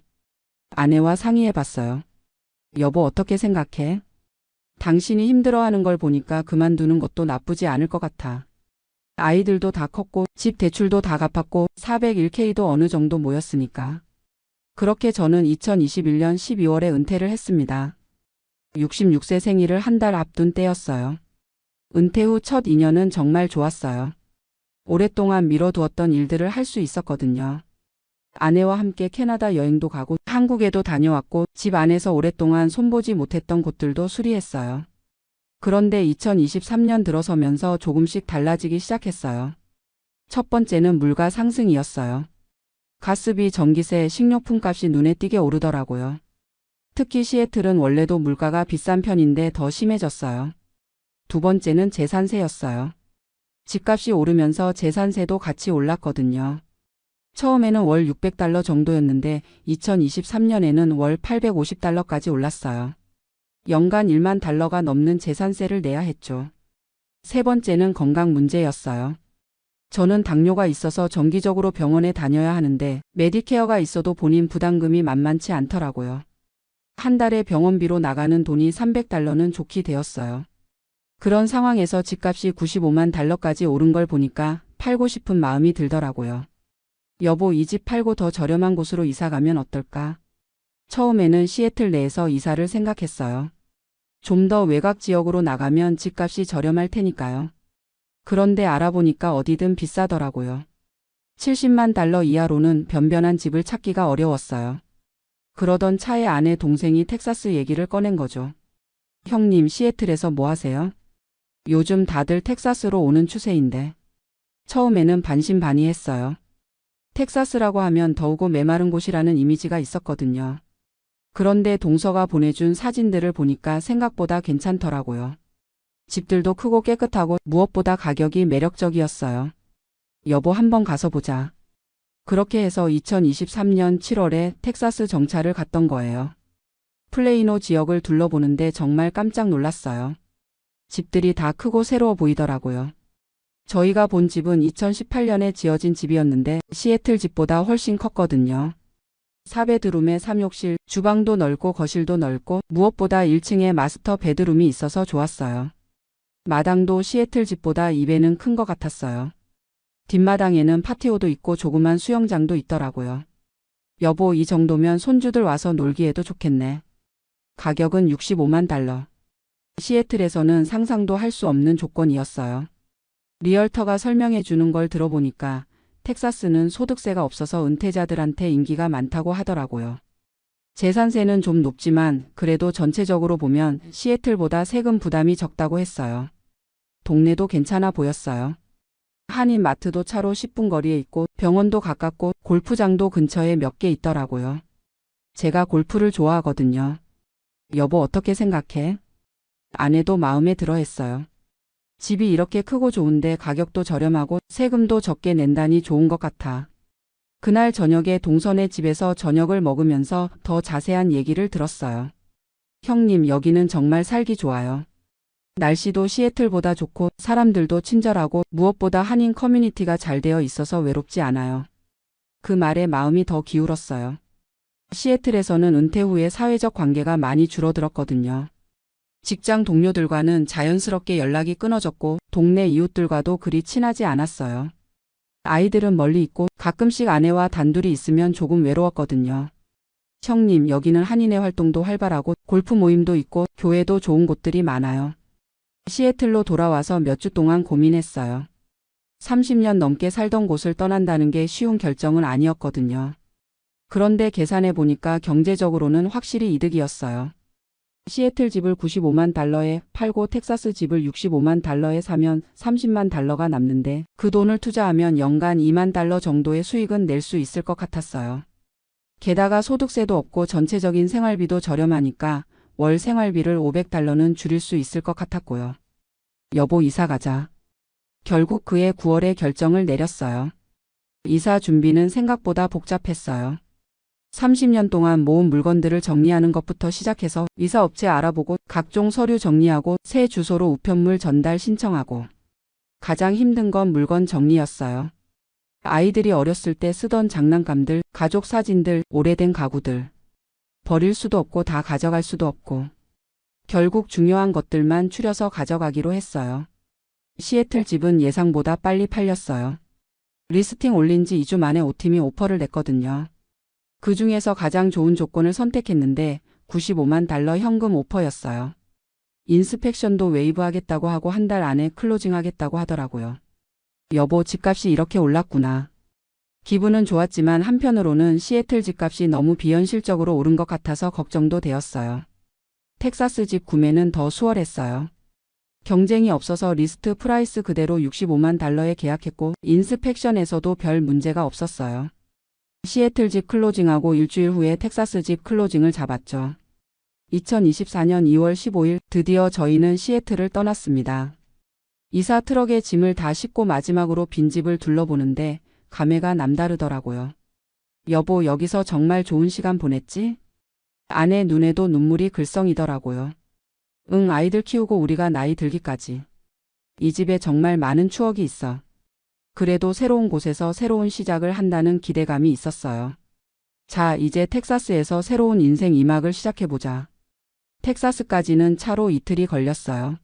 아내와 상의해봤어요. 여보 어떻게 생각해? 당신이 힘들어하는 걸 보니까 그만두는 것도 나쁘지 않을 것 같아. 아이들도 다 컸고 집 대출도 다 갚았고 401k도 어느 정도 모였으니까. 그렇게 저는 2021년 12월에 은퇴를 했습니다. 66세 생일을 한 달 앞둔 때였어요. 은퇴 후 첫 2년은 정말 좋았어요. 오랫동안 미뤄두었던 일들을 할 수 있었거든요. 아내와 함께 캐나다 여행도 가고 한국에도 다녀왔고 집 안에서 오랫동안 손보지 못했던 곳들도 수리했어요. 그런데 2023년 들어서면서 조금씩 달라지기 시작했어요. 첫 번째는 물가 상승이었어요. 가스비, 전기세, 식료품 값이 눈에 띄게 오르더라고요. 특히 시애틀은 원래도 물가가 비싼 편인데 더 심해졌어요. 두 번째는 재산세였어요. 집값이 오르면서 재산세도 같이 올랐거든요. 처음에는 월 $600 정도였는데 2023년에는 월 $850까지 올랐어요. 연간 $1만 달러가 넘는 재산세를 내야 했죠. 세 번째는 건강 문제였어요. 저는 당뇨가 있어서 정기적으로 병원에 다녀야 하는데 메디케어가 있어도 본인 부담금이 만만치 않더라고요. 한 달에 병원비로 나가는 돈이 $300는 좋게 되었어요. 그런 상황에서 집값이 $95만 달러까지 오른 걸 보니까 팔고 싶은 마음이 들더라고요. 여보, 이 집 팔고 더 저렴한 곳으로 이사 가면 어떨까? 처음에는 시애틀 내에서 이사를 생각했어요. 좀 더 외곽 지역으로 나가면 집값이 저렴할 테니까요. 그런데 알아보니까 어디든 비싸더라고요. $70만 달러 이하로는 변변한 집을 찾기가 어려웠어요. 그러던 차에 아내 동생이 텍사스 얘기를 꺼낸 거죠. 형님, 시애틀에서 뭐 하세요? 요즘 다들 텍사스로 오는 추세인데. 처음에는 반신반의했어요. 텍사스라고 하면 더우고 메마른 곳이라는 이미지가 있었거든요. 그런데 동서가 보내준 사진들을 보니까 생각보다 괜찮더라고요. 집들도 크고 깨끗하고 무엇보다 가격이 매력적이었어요. 여보, 한번 가서 보자. 그렇게 해서 2023년 7월에 텍사스 정차를 갔던 거예요. 플레이노 지역을 둘러보는데 정말 깜짝 놀랐어요. 집들이 다 크고 새로워 보이더라고요. 저희가 본 집은 2018년에 지어진 집이었는데 시애틀 집보다 훨씬 컸거든요. 4베드룸에 3욕실, 주방도 넓고 거실도 넓고 무엇보다 1층에 마스터 베드룸이 있어서 좋았어요. 마당도 시애틀 집보다 2배는 큰 것 같았어요. 뒷마당에는 파티오도 있고 조그만 수영장도 있더라고요. 여보, 이 정도면 손주들 와서 놀기에도 좋겠네. 가격은 $65만 달러. 시애틀에서는 상상도 할 수 없는 조건이었어요. 리얼터가 설명해 주는 걸 들어보니까 텍사스는 소득세가 없어서 은퇴자들한테 인기가 많다고 하더라고요. 재산세는 좀 높지만 그래도 전체적으로 보면 시애틀보다 세금 부담이 적다고 했어요. 동네도 괜찮아 보였어요. 한인 마트도 차로 10분 거리에 있고 병원도 가깝고 골프장도 근처에 몇 개 있더라고요. 제가 골프를 좋아하거든요. 여보, 어떻게 생각해? 아내도 마음에 들어 했어요. 집이 이렇게 크고 좋은데 가격도 저렴하고 세금도 적게 낸다니 좋은 것 같아. 그날 저녁에 동선의 집에서 저녁을 먹으면서 더 자세한 얘기를 들었어요. 형님, 여기는 정말 살기 좋아요. 날씨도 시애틀보다 좋고 사람들도 친절하고 무엇보다 한인 커뮤니티가 잘 되어 있어서 외롭지 않아요. 그 말에 마음이 더 기울었어요. 시애틀에서는 은퇴 후에 사회적 관계가 많이 줄어들었거든요. 직장 동료들과는 자연스럽게 연락이 끊어졌고 동네 이웃들과도 그리 친하지 않았어요. 아이들은 멀리 있고 가끔씩 아내와 단둘이 있으면 조금 외로웠거든요. 형님, 여기는 한인의 활동도 활발하고 골프 모임도 있고 교회도 좋은 곳들이 많아요. 시애틀로 돌아와서 몇 주 동안 고민했어요. 30년 넘게 살던 곳을 떠난다는 게 쉬운 결정은 아니었거든요. 그런데 계산해 보니까 경제적으로는 확실히 이득이었어요. 시애틀 집을 95만 달러에 팔고 텍사스 집을 65만 달러에 사면 30만 달러가 남는데 그 돈을 투자하면 연간 2만 달러 정도의 수익은 낼 수 있을 것 같았어요. 게다가 소득세도 없고 전체적인 생활비도 저렴하니까 월 생활비를 500달러는 줄일 수 있을 것 같았고요. 여보 이사 가자. 결국 그해 9월에 결정을 내렸어요. 이사 준비는 생각보다 복잡했어요. 30년 동안 모은 물건들을 정리하는 것부터 시작해서 이사업체 알아보고 각종 서류 정리하고 새 주소로 우편물 전달 신청하고 가장 힘든 건 물건 정리였어요. 아이들이 어렸을 때 쓰던 장난감들, 가족 사진들, 오래된 가구들. 버릴 수도 없고 다 가져갈 수도 없고. 결국 중요한 것들만 추려서 가져가기로 했어요. 시애틀 집은 예상보다 빨리 팔렸어요. 리스팅 올린 지 2주 만에 5팀이 오퍼를 냈거든요. 그 중에서 가장 좋은 조건을 선택했는데 95만 달러 현금 오퍼였어요. 인스펙션도 웨이브하겠다고 하고 한 달 안에 클로징하겠다고 하더라고요. 여보 집값이 이렇게 올랐구나. 기분은 좋았지만 한편으로는 시애틀 집값이 너무 비현실적으로 오른 것 같아서 걱정도 되었어요. 텍사스 집 구매는 더 수월했어요. 경쟁이 없어서 리스트 프라이스 그대로 65만 달러에 계약했고 인스펙션에서도 별 문제가 없었어요. 시애틀 집 클로징하고 일주일 후에 텍사스 집 클로징을 잡았죠. 2024년 2월 15일 드디어 저희는 시애틀을 떠났습니다. 이사 트럭에 짐을 다 싣고 마지막으로 빈집을 둘러보는데 감회가 남다르더라고요. 여보 여기서 정말 좋은 시간 보냈지? 아내 눈에도 눈물이 글썽이더라고요. 응 아이들 키우고 우리가 나이 들기까지. 이 집에 정말 많은 추억이 있어. 그래도 새로운 곳에서 새로운 시작을 한다는 기대감이 있었어요. 자, 이제 텍사스에서 새로운 인생 2막을 시작해보자. 텍사스까지는 차로 이틀이 걸렸어요.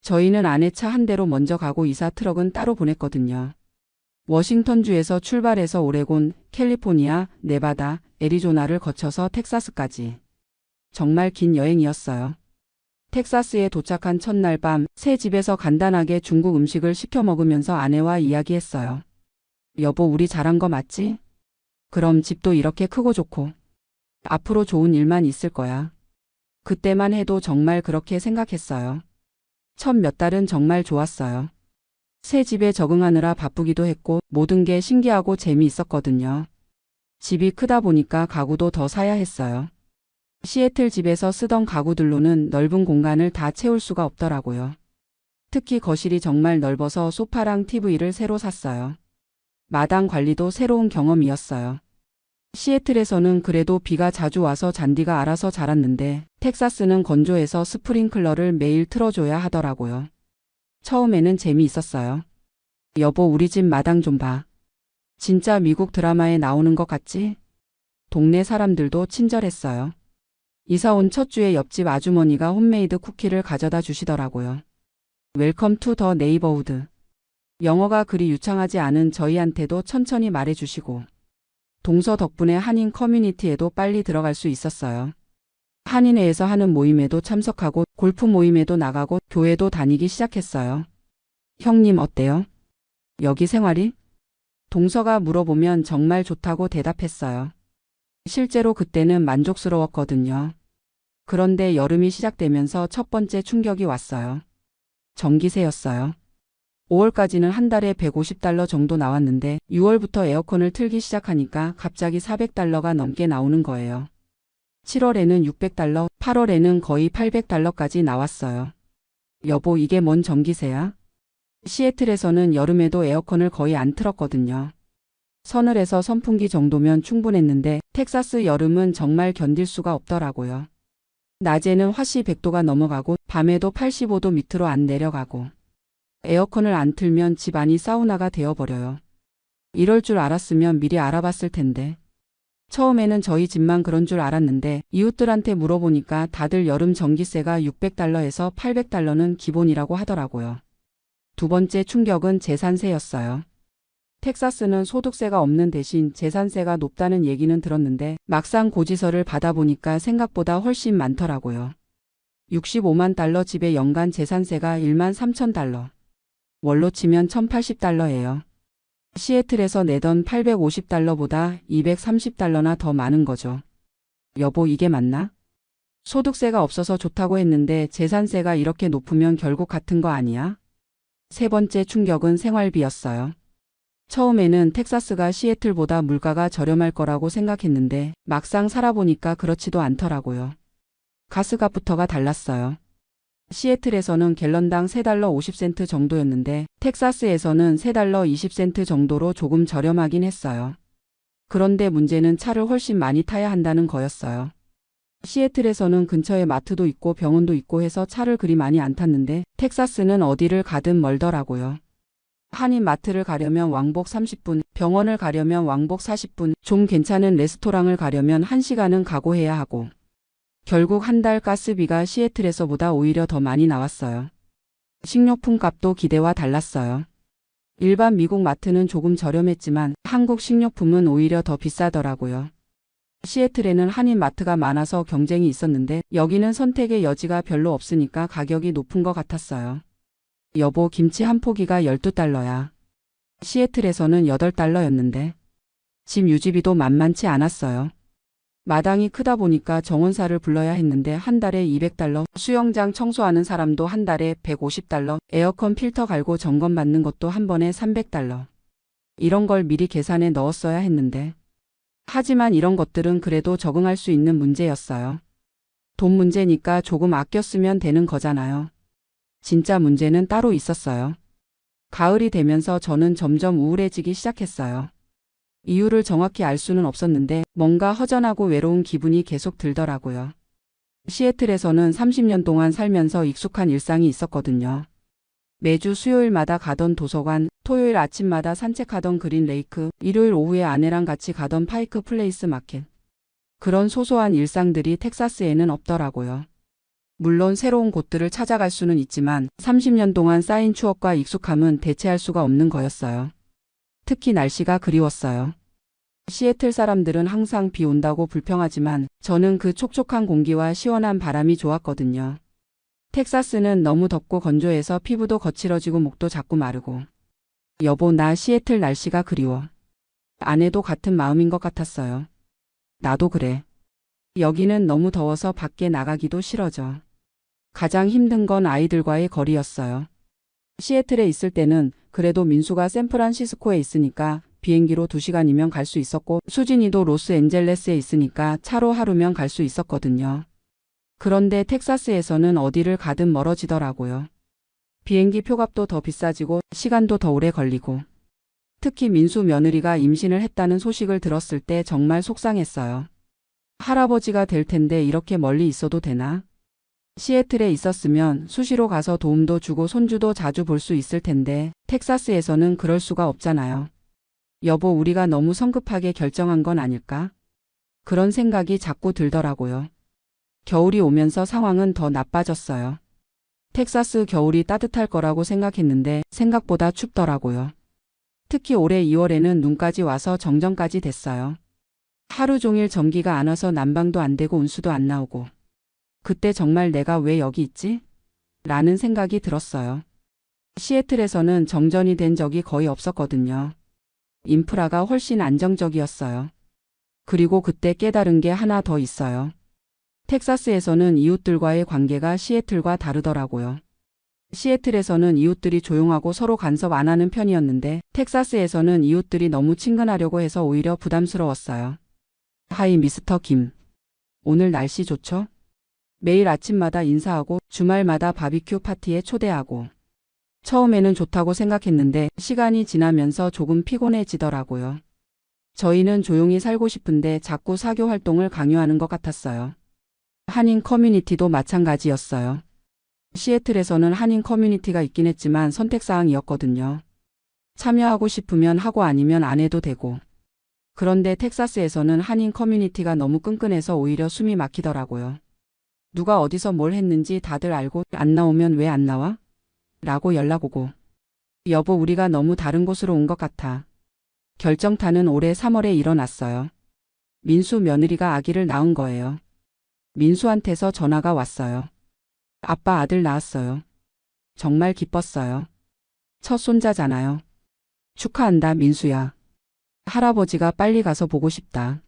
저희는 아내 차 한 대로 먼저 가고 이사 트럭은 따로 보냈거든요. 워싱턴주에서 출발해서 오레곤, 캘리포니아, 네바다, 애리조나를 거쳐서 텍사스까지. 정말 긴 여행이었어요. 텍사스에 도착한 첫날 밤 새 집에서 간단하게 중국 음식을 시켜 먹으면서 아내와 이야기했어요. 여보 우리 잘한 거 맞지? 그럼 집도 이렇게 크고 좋고 앞으로 좋은 일만 있을 거야. 그때만 해도 정말 그렇게 생각했어요. 첫 몇 달은 정말 좋았어요. 새 집에 적응하느라 바쁘기도 했고 모든 게 신기하고 재미있었거든요. 집이 크다 보니까 가구도 더 사야 했어요. 시애틀 집에서 쓰던 가구들로는 넓은 공간을 다 채울 수가 없더라고요. 특히 거실이 정말 넓어서 소파랑 TV를 새로 샀어요. 마당 관리도 새로운 경험이었어요. 시애틀에서는 그래도 비가 자주 와서 잔디가 알아서 자랐는데 텍사스는 건조해서 스프링클러를 매일 틀어줘야 하더라고요. 처음에는 재미있었어요. 여보 우리 집 마당 좀 봐. 진짜 미국 드라마에 나오는 것 같지? 동네 사람들도 친절했어요. 이사 온 첫 주에 옆집 아주머니가 홈메이드 쿠키를 가져다 주시더라고요. 웰컴 투 더 네이버후드. 영어가 그리 유창하지 않은 저희한테도 천천히 말해주시고 동서 덕분에 한인 커뮤니티에도 빨리 들어갈 수 있었어요. 한인회에서 하는 모임에도 참석하고 골프 모임에도 나가고 교회도 다니기 시작했어요. 형님 어때요? 여기 생활이? 동서가 물어보면 정말 좋다고 대답했어요. 실제로 그때는 만족스러웠거든요. 그런데 여름이 시작되면서 첫 번째 충격이 왔어요. 전기세였어요. 5월까지는 한 달에 150달러 정도 나왔는데 6월부터 에어컨을 틀기 시작하니까 갑자기 400달러가 넘게 나오는 거예요. 7월에는 600달러, 8월에는 거의 800달러까지 나왔어요. 여보 이게 뭔 전기세야? 시애틀에서는 여름에도 에어컨을 거의 안 틀었거든요. 서늘해서 선풍기 정도면 충분했는데 텍사스 여름은 정말 견딜 수가 없더라고요. 낮에는 화씨 100도가 넘어가고 밤에도 85도 밑으로 안 내려가고 에어컨을 안 틀면 집 안이 사우나가 되어버려요. 이럴 줄 알았으면 미리 알아봤을 텐데. 처음에는 저희 집만 그런 줄 알았는데 이웃들한테 물어보니까 다들 여름 전기세가 600달러에서 800달러는 기본이라고 하더라고요. 두 번째 충격은 재산세였어요. 텍사스는 소득세가 없는 대신 재산세가 높다는 얘기는 들었는데 막상 고지서를 받아보니까 생각보다 훨씬 많더라고요. 65만 달러 집에 연간 재산세가 1만 3천 달러. 월로 치면 1080달러예요. 시애틀에서 내던 850달러보다 230달러나 더 많은 거죠. 여보 이게 맞나? 소득세가 없어서 좋다고 했는데 재산세가 이렇게 높으면 결국 같은 거 아니야? 세 번째 충격은 생활비였어요. 처음에는 텍사스가 시애틀보다 물가가 저렴할 거라고 생각했는데 막상 살아보니까 그렇지도 않더라고요. 가스값부터가 달랐어요. 시애틀에서는 갤런당 3달러 50센트 정도였는데 텍사스에서는 3달러 20센트 정도로 조금 저렴하긴 했어요. 그런데 문제는 차를 훨씬 많이 타야 한다는 거였어요. 시애틀에서는 근처에 마트도 있고 병원도 있고 해서 차를 그리 많이 안 탔는데 텍사스는 어디를 가든 멀더라고요. 한인 마트를 가려면 왕복 30분, 병원을 가려면 왕복 40분, 좀 괜찮은 레스토랑을 가려면 1시간은 각오해야 하고. 결국 한 달 가스비가 시애틀에서보다 오히려 더 많이 나왔어요. 식료품 값도 기대와 달랐어요. 일반 미국 마트는 조금 저렴했지만 한국 식료품은 오히려 더 비싸더라고요. 시애틀에는 한인 마트가 많아서 경쟁이 있었는데 여기는 선택의 여지가 별로 없으니까 가격이 높은 것 같았어요. 여보, 김치 한 포기가 12달러야. 시애틀에서는 8달러였는데. 집 유지비도 만만치 않았어요. 마당이 크다 보니까 정원사를 불러야 했는데 한 달에 200달러, 수영장 청소하는 사람도 한 달에 150달러, 에어컨 필터 갈고 점검받는 것도 한 번에 300달러. 이런 걸 미리 계산해 넣었어야 했는데. 하지만 이런 것들은 그래도 적응할 수 있는 문제였어요. 돈 문제니까 조금 아껴 쓰면 되는 거잖아요. 진짜 문제는 따로 있었어요. 가을이 되면서 저는 점점 우울해지기 시작했어요. 이유를 정확히 알 수는 없었는데 뭔가 허전하고 외로운 기분이 계속 들더라고요. 시애틀에서는 30년 동안 살면서 익숙한 일상이 있었거든요. 매주 수요일마다 가던 도서관, 토요일 아침마다 산책하던 그린 레이크, 일요일 오후에 아내랑 같이 가던 파이크 플레이스 마켓. 그런 소소한 일상들이 텍사스에는 없더라고요. 물론 새로운 곳들을 찾아갈 수는 있지만 30년 동안 쌓인 추억과 익숙함은 대체할 수가 없는 거였어요. 특히 날씨가 그리웠어요. 시애틀 사람들은 항상 비 온다고 불평하지만 저는 그 촉촉한 공기와 시원한 바람이 좋았거든요. 텍사스는 너무 덥고 건조해서 피부도 거칠어지고 목도 자꾸 마르고. 여보, 나 시애틀 날씨가 그리워. 아내도 같은 마음인 것 같았어요. 나도 그래. 여기는 너무 더워서 밖에 나가기도 싫어져. 가장 힘든 건 아이들과의 거리였어요. 시애틀에 있을 때는 그래도 민수가 샌프란시스코에 있으니까 비행기로 2시간이면 갈 수 있었고 수진이도 로스앤젤레스에 있으니까 차로 하루면 갈 수 있었거든요. 그런데 텍사스에서는 어디를 가든 멀어지더라고요. 비행기 표값도 더 비싸지고 시간도 더 오래 걸리고. 특히 민수 며느리가 임신을 했다는 소식을 들었을 때 정말 속상했어요. 할아버지가 될 텐데 이렇게 멀리 있어도 되나? 시애틀에 있었으면 수시로 가서 도움도 주고 손주도 자주 볼 수 있을 텐데 텍사스에서는 그럴 수가 없잖아요. 여보, 우리가 너무 성급하게 결정한 건 아닐까? 그런 생각이 자꾸 들더라고요. 겨울이 오면서 상황은 더 나빠졌어요. 텍사스 겨울이 따뜻할 거라고 생각했는데 생각보다 춥더라고요. 특히 올해 2월에는 눈까지 와서 정전까지 됐어요. 하루 종일 전기가 안 와서 난방도 안 되고 온수도 안 나오고. 그때 정말 내가 왜 여기 있지? 라는 생각이 들었어요. 시애틀에서는 정전이 된 적이 거의 없었거든요. 인프라가 훨씬 안정적이었어요. 그리고 그때 깨달은 게 하나 더 있어요. 텍사스에서는 이웃들과의 관계가 시애틀과 다르더라고요. 시애틀에서는 이웃들이 조용하고 서로 간섭 안 하는 편이었는데 텍사스에서는 이웃들이 너무 친근하려고 해서 오히려 부담스러웠어요. 하이 미스터 김. 오늘 날씨 좋죠? 매일 아침마다 인사하고 주말마다 바비큐 파티에 초대하고. 처음에는 좋다고 생각했는데 시간이 지나면서 조금 피곤해지더라고요. 저희는 조용히 살고 싶은데 자꾸 사교 활동을 강요하는 것 같았어요. 한인 커뮤니티도 마찬가지였어요. 시애틀에서는 한인 커뮤니티가 있긴 했지만 선택사항이었거든요. 참여하고 싶으면 하고 아니면 안 해도 되고. 그런데 텍사스에서는 한인 커뮤니티가 너무 끈끈해서 오히려 숨이 막히더라고요. 누가 어디서 뭘 했는지 다들 알고 안 나오면 왜 안 나와? 라고 연락 오고. 여보, 우리가 너무 다른 곳으로 온 것 같아. 결정타는 올해 3월에 일어났어요. 민수 며느리가 아기를 낳은 거예요. 민수한테서 전화가 왔어요. 아빠 아들 낳았어요. 정말 기뻤어요. 첫 손자잖아요. 축하한다, 민수야. 할아버지가 빨리 가서 보고 싶다.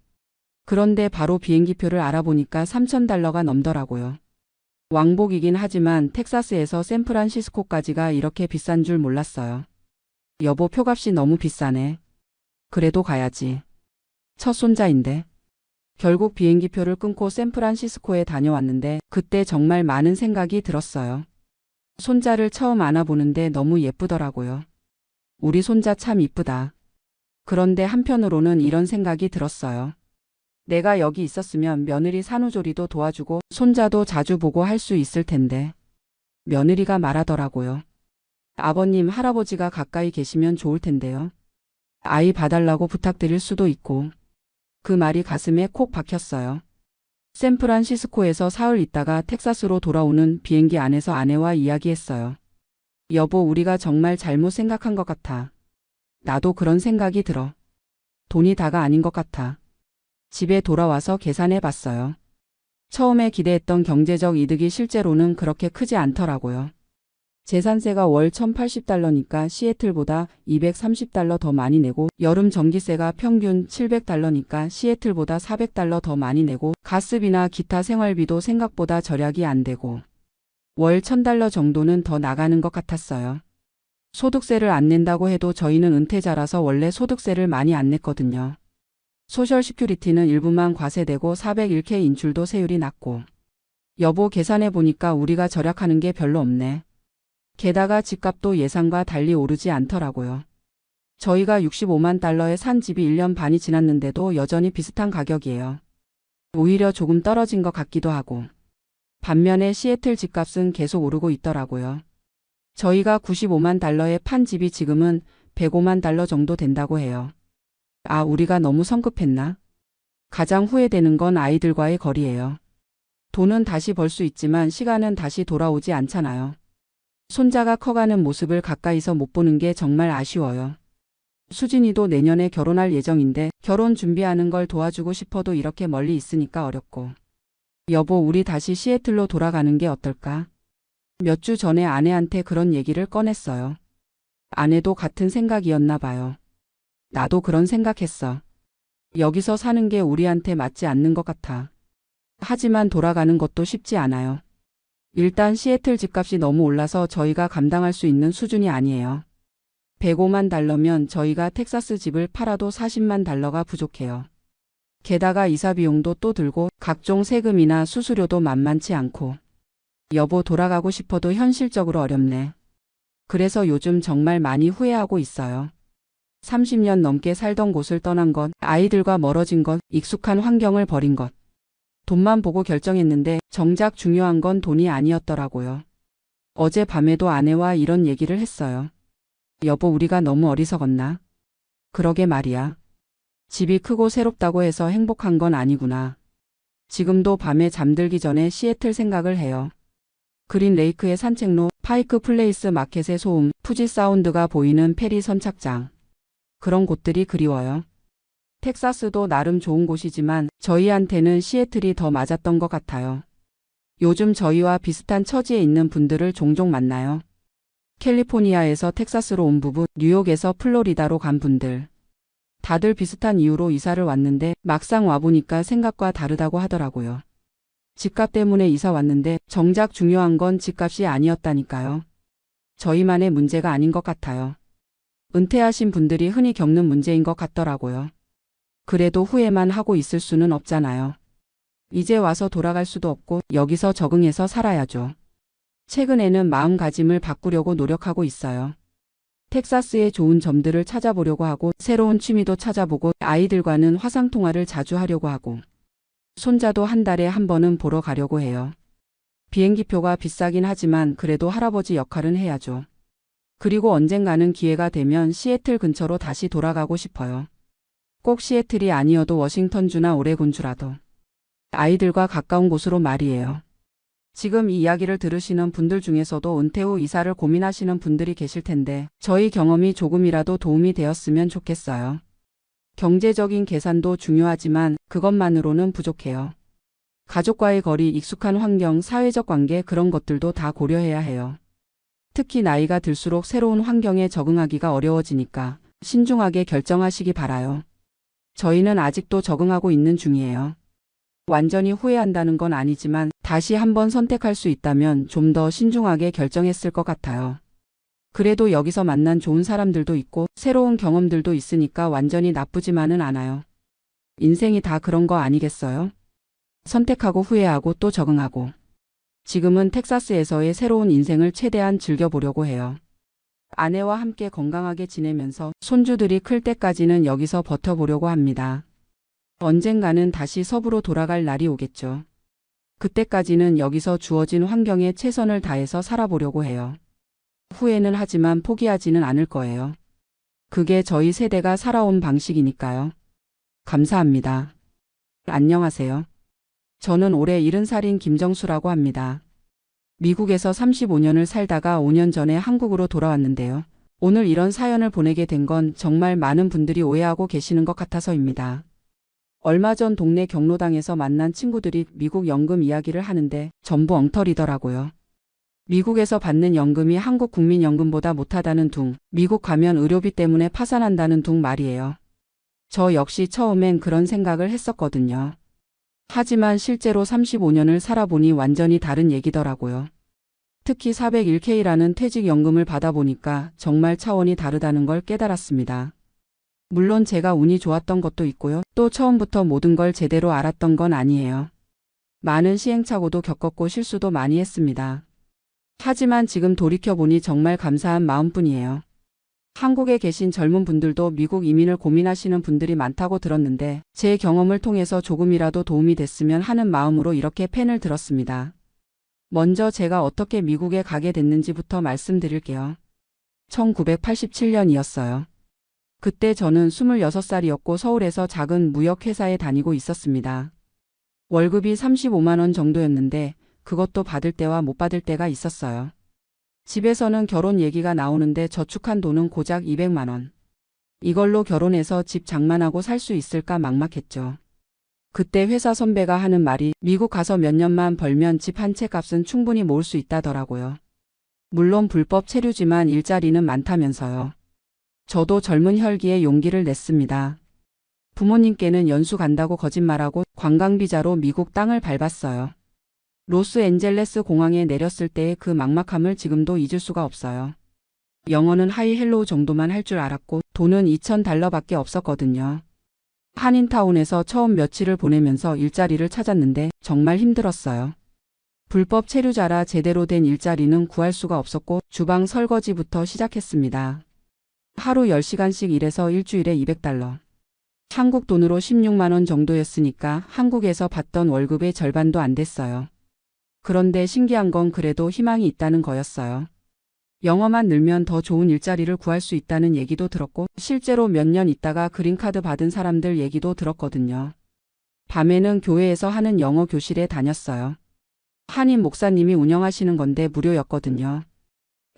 그런데 바로 비행기표를 알아보니까 3,000달러가 넘더라고요. 왕복이긴 하지만 텍사스에서 샌프란시스코까지가 이렇게 비싼 줄 몰랐어요. 여보, 표값이 너무 비싸네. 그래도 가야지. 첫 손자인데. 결국 비행기표를 끊고 샌프란시스코에 다녀왔는데 그때 정말 많은 생각이 들었어요. 손자를 처음 안아보는데 너무 예쁘더라고요. 우리 손자 참 이쁘다. 그런데 한편으로는 이런 생각이 들었어요. 내가 여기 있었으면 며느리 산후조리도 도와주고 손자도 자주 보고 할 수 있을 텐데. 며느리가 말하더라고요. 아버님, 할아버지가 가까이 계시면 좋을 텐데요. 아이 봐달라고 부탁드릴 수도 있고. 그 말이 가슴에 콕 박혔어요. 샌프란시스코에서 사흘 있다가 텍사스로 돌아오는 비행기 안에서 아내와 이야기했어요. 여보, 우리가 정말 잘못 생각한 것 같아. 나도 그런 생각이 들어. 돈이 다가 아닌 것 같아. 집에 돌아와서 계산해 봤어요. 처음에 기대했던 경제적 이득이 실제로는 그렇게 크지 않더라고요. 재산세가 월 1,080달러니까 시애틀보다 230달러 더 많이 내고, 여름 전기세가 평균 700달러니까 시애틀보다 400달러 더 많이 내고, 가스비나 기타 생활비도 생각보다 절약이 안 되고, 월 1,000달러 정도는 더 나가는 것 같았어요. 소득세를 안 낸다고 해도 저희는 은퇴자라서 원래 소득세를 많이 안 냈거든요. 소셜 시큐리티는 일부만 과세되고 401k 인출도 세율이 낮고. 여보, 계산해 보니까 우리가 절약하는 게 별로 없네. 게다가 집값도 예상과 달리 오르지 않더라고요. 저희가 65만 달러에 산 집이 1년 반이 지났는데도 여전히 비슷한 가격이에요. 오히려 조금 떨어진 것 같기도 하고. 반면에 시애틀 집값은 계속 오르고 있더라고요. 저희가 95만 달러에 판 집이 지금은 105만 달러 정도 된다고 해요. 아, 우리가 너무 성급했나? 가장 후회되는 건 아이들과의 거리예요. 돈은 다시 벌 수 있지만 시간은 다시 돌아오지 않잖아요. 손자가 커가는 모습을 가까이서 못 보는 게 정말 아쉬워요. 수진이도 내년에 결혼할 예정인데 결혼 준비하는 걸 도와주고 싶어도 이렇게 멀리 있으니까 어렵고. 여보, 우리 다시 시애틀로 돌아가는 게 어떨까? 몇 주 전에 아내한테 그런 얘기를 꺼냈어요. 아내도 같은 생각이었나 봐요. 나도 그런 생각했어. 여기서 사는 게 우리한테 맞지 않는 것 같아. 하지만 돌아가는 것도 쉽지 않아요. 일단 시애틀 집값이 너무 올라서 저희가 감당할 수 있는 수준이 아니에요. 105만 달러면 저희가 텍사스 집을 팔아도 40만 달러가 부족해요. 게다가 이사 비용도 또 들고 각종 세금이나 수수료도 만만치 않고. 여보, 돌아가고 싶어도 현실적으로 어렵네. 그래서 요즘 정말 많이 후회하고 있어요. 30년 넘게 살던 곳을 떠난 것, 아이들과 멀어진 것, 익숙한 환경을 버린 것. 돈만 보고 결정했는데 정작 중요한 건 돈이 아니었더라고요. 어제 밤에도 아내와 이런 얘기를 했어요. 여보, 우리가 너무 어리석었나? 그러게 말이야. 집이 크고 새롭다고 해서 행복한 건 아니구나. 지금도 밤에 잠들기 전에 시애틀 생각을 해요. 그린 레이크의 산책로, 파이크 플레이스 마켓의 소음, 푸지 사운드가 보이는 페리 선착장. 그런 곳들이 그리워요. 텍사스도 나름 좋은 곳이지만 저희한테는 시애틀이 더 맞았던 것 같아요. 요즘 저희와 비슷한 처지에 있는 분들을 종종 만나요. 캘리포니아에서 텍사스로 온 부부, 뉴욕에서 플로리다로 간 분들. 다들 비슷한 이유로 이사를 왔는데 막상 와보니까 생각과 다르다고 하더라고요. 집값 때문에 이사 왔는데 정작 중요한 건 집값이 아니었다니까요. 저희만의 문제가 아닌 것 같아요. 은퇴하신 분들이 흔히 겪는 문제인 것 같더라고요. 그래도 후회만 하고 있을 수는 없잖아요. 이제 와서 돌아갈 수도 없고 여기서 적응해서 살아야죠. 최근에는 마음가짐을 바꾸려고 노력하고 있어요. 텍사스의 좋은 점들을 찾아보려고 하고 새로운 취미도 찾아보고 아이들과는 화상통화를 자주 하려고 하고 손자도 한 달에 한 번은 보러 가려고 해요. 비행기표가 비싸긴 하지만 그래도 할아버지 역할은 해야죠. 그리고 언젠가는 기회가 되면 시애틀 근처로 다시 돌아가고 싶어요. 꼭 시애틀이 아니어도 워싱턴주나 오레곤주라도. 아이들과 가까운 곳으로 말이에요. 지금 이 이야기를 들으시는 분들 중에서도 은퇴 후 이사를 고민하시는 분들이 계실 텐데 저희 경험이 조금이라도 도움이 되었으면 좋겠어요. 경제적인 계산도 중요하지만 그것만으로는 부족해요. 가족과의 거리, 익숙한 환경, 사회적 관계 그런 것들도 다 고려해야 해요. 특히 나이가 들수록 새로운 환경에 적응하기가 어려워지니까 신중하게 결정하시기 바라요. 저희는 아직도 적응하고 있는 중이에요. 완전히 후회한다는 건 아니지만 다시 한번 선택할 수 있다면 좀 더 신중하게 결정했을 것 같아요. 그래도 여기서 만난 좋은 사람들도 있고 새로운 경험들도 있으니까 완전히 나쁘지만은 않아요. 인생이 다 그런 거 아니겠어요? 선택하고 후회하고 또 적응하고. 지금은 텍사스에서의 새로운 인생을 최대한 즐겨보려고 해요. 아내와 함께 건강하게 지내면서 손주들이 클 때까지는 여기서 버텨보려고 합니다. 언젠가는 다시 서부로 돌아갈 날이 오겠죠. 그때까지는 여기서 주어진 환경에 최선을 다해서 살아보려고 해요. 후회는 하지만 포기하지는 않을 거예요. 그게 저희 세대가 살아온 방식이니까요. 감사합니다. 안녕하세요. 저는 올해 70살인 김정수라고 합니다. 미국에서 35년을 살다가 5년 전에 한국으로 돌아왔는데요. 오늘 이런 사연을 보내게 된 건 정말 많은 분들이 오해하고 계시는 것 같아서입니다. 얼마 전 동네 경로당에서 만난 친구들이 미국 연금 이야기를 하는데 전부 엉터리더라고요. 미국에서 받는 연금이 한국 국민연금보다 못하다는 둥, 미국 가면 의료비 때문에 파산한다는 둥 말이에요. 저 역시 처음엔 그런 생각을 했었거든요. 하지만 실제로 35년을 살아보니 완전히 다른 얘기더라고요. 특히 401k라는 퇴직연금을 받아보니까 정말 차원이 다르다는 걸 깨달았습니다. 물론 제가 운이 좋았던 것도 있고요. 또 처음부터 모든 걸 제대로 알았던 건 아니에요. 많은 시행착오도 겪었고 실수도 많이 했습니다. 하지만 지금 돌이켜보니 정말 감사한 마음뿐이에요. 한국에 계신 젊은 분들도 미국 이민을 고민하시는 분들이 많다고 들었는데 제 경험을 통해서 조금이라도 도움이 됐으면 하는 마음으로 이렇게 펜을 들었습니다. 먼저 제가 어떻게 미국에 가게 됐는지부터 말씀드릴게요. 1987년이었어요. 그때 저는 26살이었고 서울에서 작은 무역회사에 다니고 있었습니다. 월급이 35만 원 정도였는데 그것도 받을 때와 못 받을 때가 있었어요. 집에서는 결혼 얘기가 나오는데 저축한 돈은 고작 200만 원. 이걸로 결혼해서 집 장만하고 살 수 있을까 막막했죠. 그때 회사 선배가 하는 말이 미국 가서 몇 년만 벌면 집 한 채 값은 충분히 모을 수 있다더라고요. 물론 불법 체류지만 일자리는 많다면서요. 저도 젊은 혈기에 용기를 냈습니다. 부모님께는 연수 간다고 거짓말하고 관광비자로 미국 땅을 밟았어요. 로스앤젤레스 공항에 내렸을 때의 그 막막함을 지금도 잊을 수가 없어요. 영어는 하이 헬로우 정도만 할 줄 알았고 돈은 $2,000밖에 없었거든요. 한인타운에서 처음 며칠을 보내면서 일자리를 찾았는데 정말 힘들었어요. 불법 체류자라 제대로 된 일자리는 구할 수가 없었고 주방 설거지부터 시작했습니다. 하루 10시간씩 일해서 일주일에 $200. 한국 돈으로 16만 원 정도였으니까 한국에서 받던 월급의 절반도 안 됐어요. 그런데 신기한 건 그래도 희망이 있다는 거였어요. 영어만 늘면 더 좋은 일자리를 구할 수 있다는 얘기도 들었고 실제로 몇 년 있다가 그린카드 받은 사람들 얘기도 들었거든요. 밤에는 교회에서 하는 영어 교실에 다녔어요. 한인 목사님이 운영하시는 건데 무료였거든요.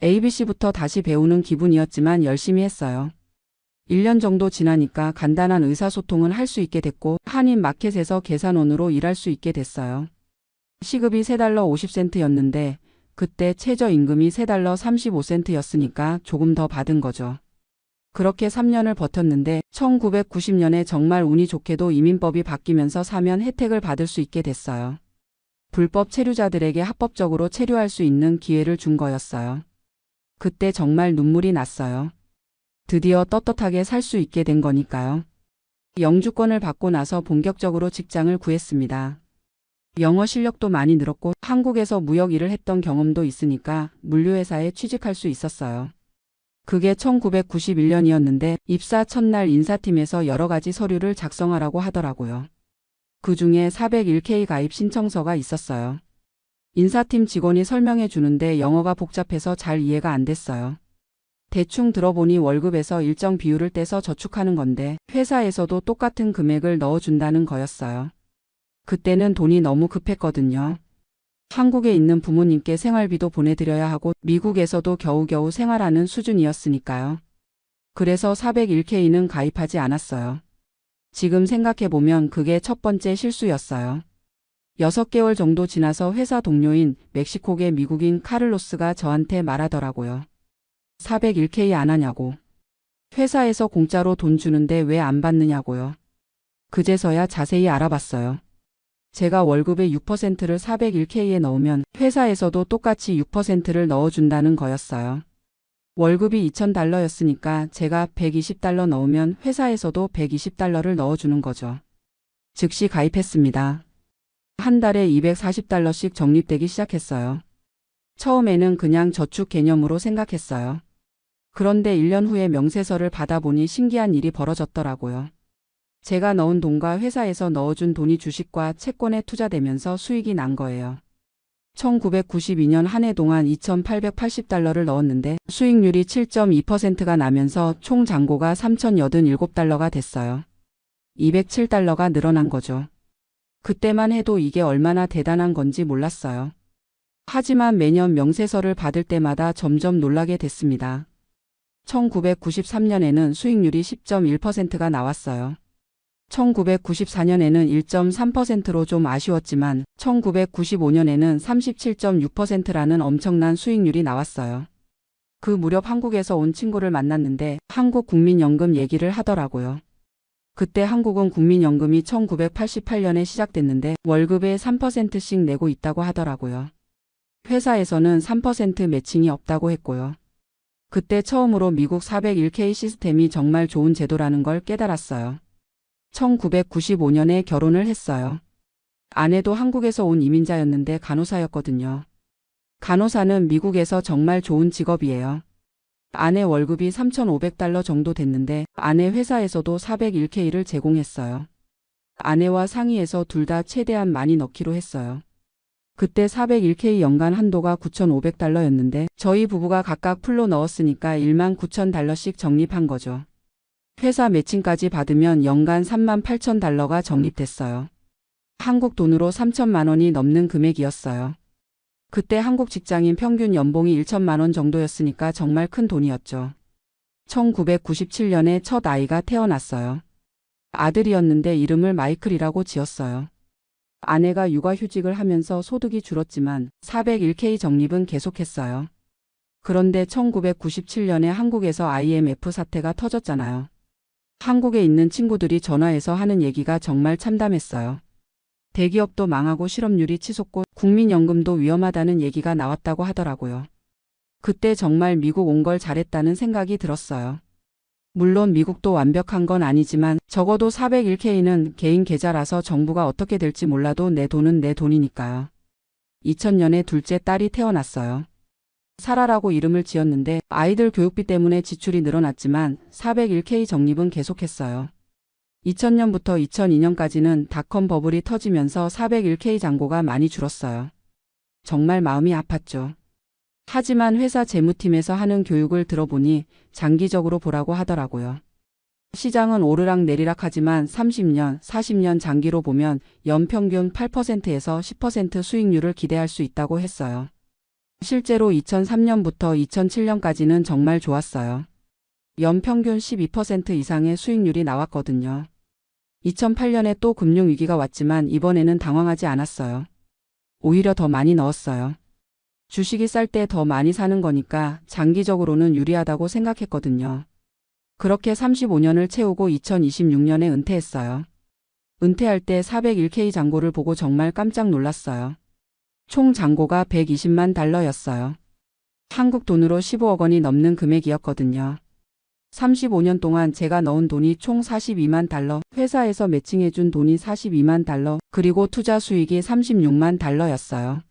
ABC부터 다시 배우는 기분이었지만 열심히 했어요. 1년 정도 지나니까 간단한 의사소통은 할 수 있게 됐고 한인 마켓에서 계산원으로 일할 수 있게 됐어요. 시급이 $3 50센트였는데 그때 최저임금이 $3 35센트였으니까 조금 더 받은 거죠. 그렇게 3년을 버텼는데 1990년에 정말 운이 좋게도 이민법이 바뀌면서 사면 혜택을 받을 수 있게 됐어요. 불법 체류자들에게 합법적으로 체류할 수 있는 기회를 준 거였어요. 그때 정말 눈물이 났어요. 드디어 떳떳하게 살 수 있게 된 거니까요. 영주권을 받고 나서 본격적으로 직장을 구했습니다. 영어 실력도 많이 늘었고 한국에서 무역 일을 했던 경험도 있으니까 물류회사에 취직할 수 있었어요. 그게 1991년이었는데 입사 첫날 인사팀에서 여러 가지 서류를 작성하라고 하더라고요. 그중에 401k 가입 신청서가 있었어요. 인사팀 직원이 설명해 주는데 영어가 복잡해서 잘 이해가 안 됐어요. 대충 들어보니 월급에서 일정 비율을 떼서 저축하는 건데 회사에서도 똑같은 금액을 넣어준다는 거였어요. 그때는 돈이 너무 급했거든요. 한국에 있는 부모님께 생활비도 보내드려야 하고 미국에서도 겨우겨우 생활하는 수준이었으니까요. 그래서 401k는 가입하지 않았어요. 지금 생각해보면 그게 첫 번째 실수였어요. 6개월 정도 지나서 회사 동료인 멕시코계 미국인 카를로스가 저한테 말하더라고요. 401k 안 하냐고. 회사에서 공짜로 돈 주는데 왜 안 받느냐고요. 그제서야 자세히 알아봤어요. 제가 월급의 6%를 401K에 넣으면 회사에서도 똑같이 6%를 넣어준다는 거였어요. 월급이 $2,000였으니까 제가 $120 넣으면 회사에서도 $120를 넣어주는 거죠. 즉시 가입했습니다. 한 달에 $240씩 적립되기 시작했어요. 처음에는 그냥 저축 개념으로 생각했어요. 그런데 1년 후에 명세서를 받아보니 신기한 일이 벌어졌더라고요. 제가 넣은 돈과 회사에서 넣어준 돈이 주식과 채권에 투자되면서 수익이 난 거예요. 1992년 한 해 동안 $2,880를 넣었는데 수익률이 7.2%가 나면서 총 잔고가 $3,087가 됐어요. $207가 늘어난 거죠. 그때만 해도 이게 얼마나 대단한 건지 몰랐어요. 하지만 매년 명세서를 받을 때마다 점점 놀라게 됐습니다. 1993년에는 수익률이 10.1%가 나왔어요. 1994년에는 1.3%로 좀 아쉬웠지만 1995년에는 37.6%라는 엄청난 수익률이 나왔어요. 그 무렵 한국에서 온 친구를 만났는데 한국국민연금 얘기를 하더라고요. 그때 한국은 국민연금이 1988년에 시작됐는데 월급의 3%씩 내고 있다고 하더라고요. 회사에서는 3% 매칭이 없다고 했고요. 그때 처음으로 미국 401K 시스템이 정말 좋은 제도라는 걸 깨달았어요. 1995년에 결혼을 했어요. 아내도 한국에서 온 이민자였는데 간호사였거든요. 간호사는 미국에서 정말 좋은 직업이에요. 아내 월급이 $3,500 정도 됐는데 아내 회사에서도 401K를 제공했어요. 아내와 상의해서 둘 다 최대한 많이 넣기로 했어요. 그때 401K 연간 한도가 $9,500였는데 저희 부부가 각각 풀로 넣었으니까 $19,000씩 적립한 거죠. 회사 매칭까지 받으면 연간 $38,000가 적립됐어요. 한국 돈으로 3천만 원이 넘는 금액이었어요. 그때 한국 직장인 평균 연봉이 1천만 원 정도였으니까 정말 큰 돈이었죠. 1997년에 첫 아이가 태어났어요. 아들이었는데 이름을 마이클이라고 지었어요. 아내가 육아휴직을 하면서 소득이 줄었지만 401K 적립은 계속했어요. 그런데 1997년에 한국에서 IMF 사태가 터졌잖아요. 한국에 있는 친구들이 전화해서 하는 얘기가 정말 참담했어요. 대기업도 망하고 실업률이 치솟고 국민연금도 위험하다는 얘기가 나왔다고 하더라고요. 그때 정말 미국 온 걸 잘했다는 생각이 들었어요. 물론 미국도 완벽한 건 아니지만 적어도 401K는 개인 계좌라서 정부가 어떻게 될지 몰라도 내 돈은 내 돈이니까요. 2000년에 둘째 딸이 태어났어요. 사라라고 이름을 지었는데 아이들 교육비 때문에 지출이 늘어났지만 401K 적립은 계속했어요. 2000년부터 2002년까지는 닷컴 버블이 터지면서 401K 잔고가 많이 줄었어요. 정말 마음이 아팠죠. 하지만 회사 재무팀에서 하는 교육을 들어보니 장기적으로 보라고 하더라고요. 시장은 오르락 내리락 하지만 30년, 40년 장기로 보면 연평균 8%에서 10% 수익률을 기대할 수 있다고 했어요. 실제로 2003년부터 2007년까지는 정말 좋았어요. 연평균 12% 이상의 수익률이 나왔거든요. 2008년에 또 금융위기가 왔지만 이번에는 당황하지 않았어요. 오히려 더 많이 넣었어요. 주식이 쌀 때 더 많이 사는 거니까 장기적으로는 유리하다고 생각했거든요. 그렇게 35년을 채우고 2026년에 은퇴했어요. 은퇴할 때 401K 잔고를 보고 정말 깜짝 놀랐어요. 총 잔고가 $120만 였어요. 한국 돈으로 15억 원이 넘는 금액이었거든요. 35년 동안 제가 넣은 돈이 총 $42만, 회사에서 매칭해준 돈이 $42만, 그리고 투자 수익이 $36만 였어요.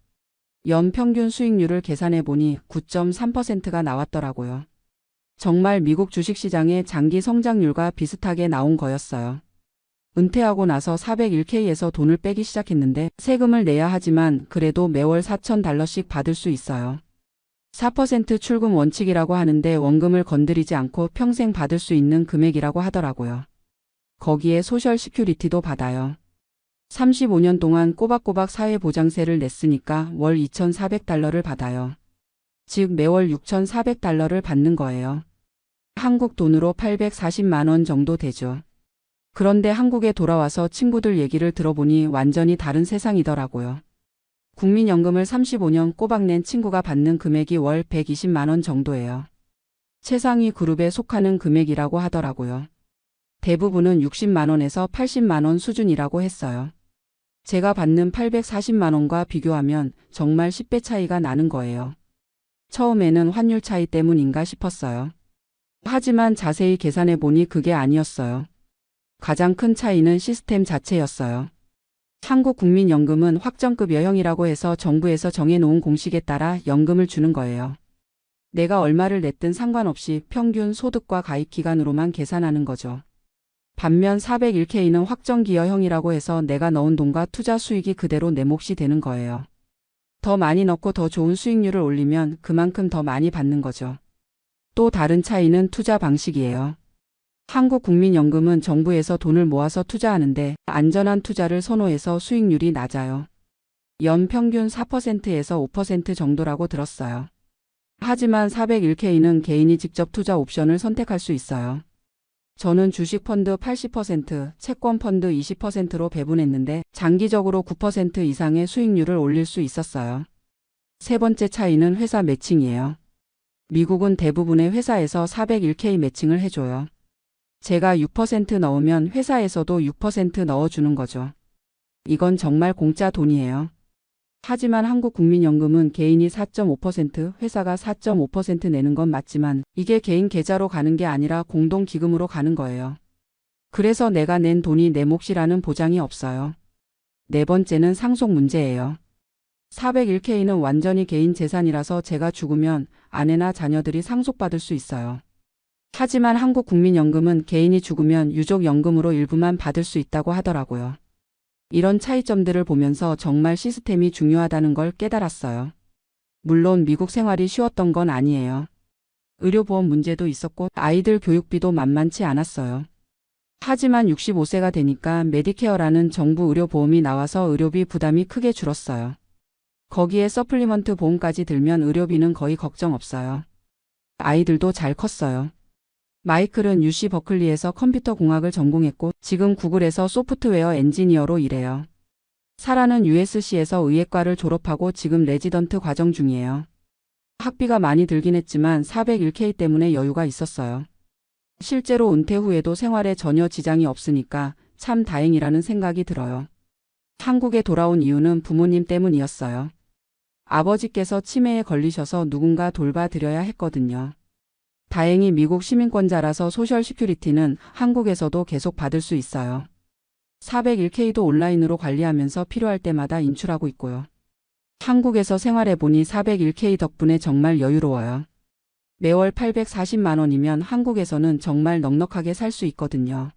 연평균 수익률을 계산해보니 9.3%가 나왔더라고요. 정말 미국 주식시장의 장기 성장률과 비슷하게 나온 거였어요. 은퇴하고 나서 401K에서 돈을 빼기 시작했는데 세금을 내야 하지만 그래도 매월 $4,000씩 받을 수 있어요. 4% 출금 원칙이라고 하는데 원금을 건드리지 않고 평생 받을 수 있는 금액이라고 하더라고요. 거기에 소셜 시큐리티도 받아요. 35년 동안 꼬박꼬박 사회보장세를 냈으니까 월 $2,400를 받아요. 즉 매월 $6,400를 받는 거예요. 한국 돈으로 840만 원 정도 되죠. 그런데 한국에 돌아와서 친구들 얘기를 들어보니 완전히 다른 세상이더라고요. 국민연금을 35년 꼬박 낸 친구가 받는 금액이 월 120만 원 정도예요. 최상위 그룹에 속하는 금액이라고 하더라고요. 대부분은 60만 원에서 80만 원 수준이라고 했어요. 제가 받는 840만 원과 비교하면 정말 10배 차이가 나는 거예요. 처음에는 환율 차이 때문인가 싶었어요. 하지만 자세히 계산해 보니 그게 아니었어요. 가장 큰 차이는 시스템 자체였어요. 한국국민연금은 확정급 여형이라고 해서 정부에서 정해놓은 공식에 따라 연금을 주는 거예요. 내가 얼마를 냈든 상관없이 평균 소득과 가입 기간으로만 계산하는 거죠. 반면 401k는 확정기여형이라고 해서 내가 넣은 돈과 투자 수익이 그대로 내 몫이 되는 거예요. 더 많이 넣고 더 좋은 수익률을 올리면 그만큼 더 많이 받는 거죠. 또 다른 차이는 투자 방식이에요. 한국국민연금은 정부에서 돈을 모아서 투자하는데 안전한 투자를 선호해서 수익률이 낮아요. 연평균 4%에서 5% 정도라고 들었어요. 하지만 401k는 개인이 직접 투자 옵션을 선택할 수 있어요. 저는 주식펀드 80%, 채권펀드 20%로 배분했는데 장기적으로 9% 이상의 수익률을 올릴 수 있었어요. 세 번째 차이는 회사 매칭이에요. 미국은 대부분의 회사에서 401k 매칭을 해줘요. 제가 6% 넣으면 회사에서도 6% 넣어주는 거죠. 이건 정말 공짜 돈이에요. 하지만 한국국민연금은 개인이 4.5%, 회사가 4.5% 내는 건 맞지만 이게 개인 계좌로 가는 게 아니라 공동기금으로 가는 거예요. 그래서 내가 낸 돈이 내 몫이라는 보장이 없어요. 네 번째는 상속 문제예요. 401k는 완전히 개인 재산이라서 제가 죽으면 아내나 자녀들이 상속받을 수 있어요. 하지만 한국국민연금은 개인이 죽으면 유족연금으로 일부만 받을 수 있다고 하더라고요. 이런 차이점들을 보면서 정말 시스템이 중요하다는 걸 깨달았어요. 물론 미국 생활이 쉬웠던 건 아니에요. 의료보험 문제도 있었고 아이들 교육비도 만만치 않았어요. 하지만 65세가 되니까 메디케어라는 정부 의료보험이 나와서 의료비 부담이 크게 줄었어요. 거기에 서플리먼트 보험까지 들면 의료비는 거의 걱정 없어요. 아이들도 잘 컸어요. 마이클은 UC 버클리에서 컴퓨터 공학을 전공했고 지금 구글에서 소프트웨어 엔지니어로 일해요. 사라는 USC에서 의예과를 졸업하고 지금 레지던트 과정 중이에요. 학비가 많이 들긴 했지만 401k 때문에 여유가 있었어요. 실제로 은퇴 후에도 생활에 전혀 지장이 없으니까 참 다행이라는 생각이 들어요. 한국에 돌아온 이유는 부모님 때문이었어요. 아버지께서 치매에 걸리셔서 누군가 돌봐드려야 했거든요. 다행히 미국 시민권자라서 소셜 시큐리티는 한국에서도 계속 받을 수 있어요. 401k도 온라인으로 관리하면서 필요할 때마다 인출하고 있고요. 한국에서 생활해보니 401k 덕분에 정말 여유로워요. 매월 840만 원이면 한국에서는 정말 넉넉하게 살 수 있거든요.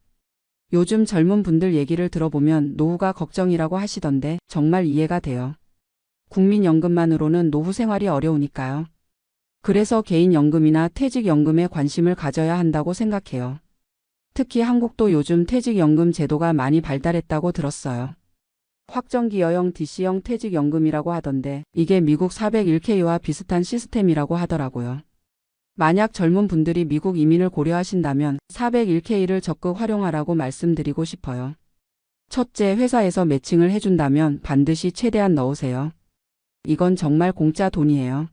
요즘 젊은 분들 얘기를 들어보면 노후가 걱정이라고 하시던데 정말 이해가 돼요. 국민연금만으로는 노후 생활이 어려우니까요. 그래서 개인연금이나 퇴직연금에 관심을 가져야 한다고 생각해요. 특히 한국도 요즘 퇴직연금 제도가 많이 발달했다고 들었어요. 확정기여형 DC형 퇴직연금이라고 하던데 이게 미국 401k와 비슷한 시스템이라고 하더라고요. 만약 젊은 분들이 미국 이민을 고려하신다면 401k를 적극 활용하라고 말씀드리고 싶어요. 첫째, 회사에서 매칭을 해준다면 반드시 최대한 넣으세요. 이건 정말 공짜 돈이에요.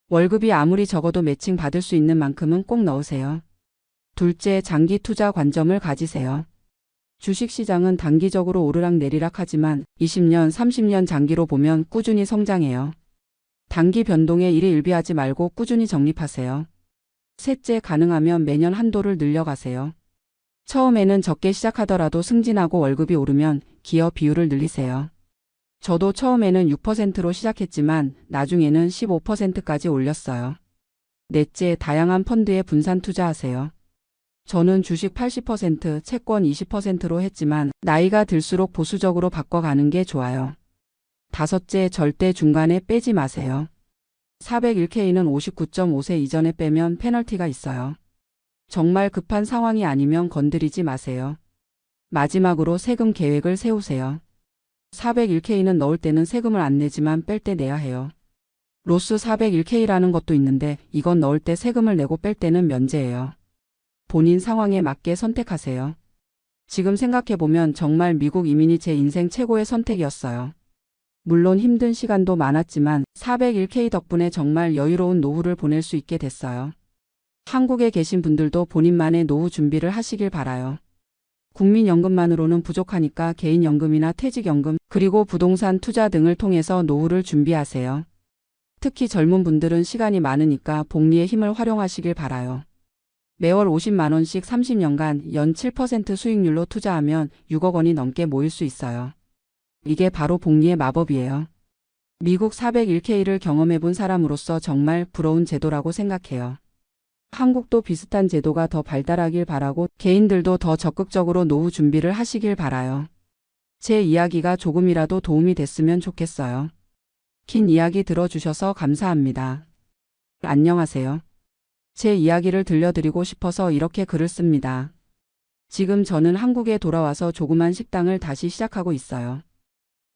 월급이 아무리 적어도 매칭 받을 수 있는 만큼은 꼭 넣으세요. 둘째, 장기 투자 관점을 가지세요. 주식시장은 단기적으로 오르락내리락 하지만 20년, 30년 장기로 보면 꾸준히 성장해요. 단기 변동에 일희일비하지 말고 꾸준히 적립하세요. 셋째, 가능하면 매년 한도를 늘려가세요. 처음에는 적게 시작하더라도 승진하고 월급이 오르면 기여 비율을 늘리세요. 저도 처음에는 6%로 시작했지만 나중에는 15%까지 올렸어요. 넷째, 다양한 펀드에 분산 투자하세요. 저는 주식 80%, 채권 20%로 했지만 나이가 들수록 보수적으로 바꿔가는 게 좋아요. 다섯째, 절대 중간에 빼지 마세요. 401k는 59.5세 이전에 빼면 페널티가 있어요. 정말 급한 상황이 아니면 건드리지 마세요. 마지막으로 세금 계획을 세우세요. 401k는 넣을 때는 세금을 안 내지만 뺄 때 내야 해요. 로스 401k라는 것도 있는데 이건 넣을 때 세금을 내고 뺄 때는 면제예요. 본인 상황에 맞게 선택하세요. 지금 생각해보면 정말 미국 이민이 제 인생 최고의 선택이었어요. 물론 힘든 시간도 많았지만 401k 덕분에 정말 여유로운 노후를 보낼 수 있게 됐어요. 한국에 계신 분들도 본인만의 노후 준비를 하시길 바라요. 국민연금만으로는 부족하니까 개인연금이나 퇴직연금, 그리고 부동산 투자 등을 통해서 노후를 준비하세요. 특히 젊은 분들은 시간이 많으니까 복리의 힘을 활용하시길 바라요. 매월 50만 원씩 30년간 연 7% 수익률로 투자하면 6억 원이 넘게 모일 수 있어요. 이게 바로 복리의 마법이에요. 미국 401k를 경험해 본 사람으로서 정말 부러운 제도라고 생각해요. 한국도 비슷한 제도가 더 발달하길 바라고 개인들도 더 적극적으로 노후 준비를 하시길 바라요. 제 이야기가 조금이라도 도움이 됐으면 좋겠어요. 긴 이야기 들어주셔서 감사합니다. 안녕하세요. 제 이야기를 들려드리고 싶어서 이렇게 글을 씁니다. 지금 저는 한국에 돌아와서 조그만 식당을 다시 시작하고 있어요.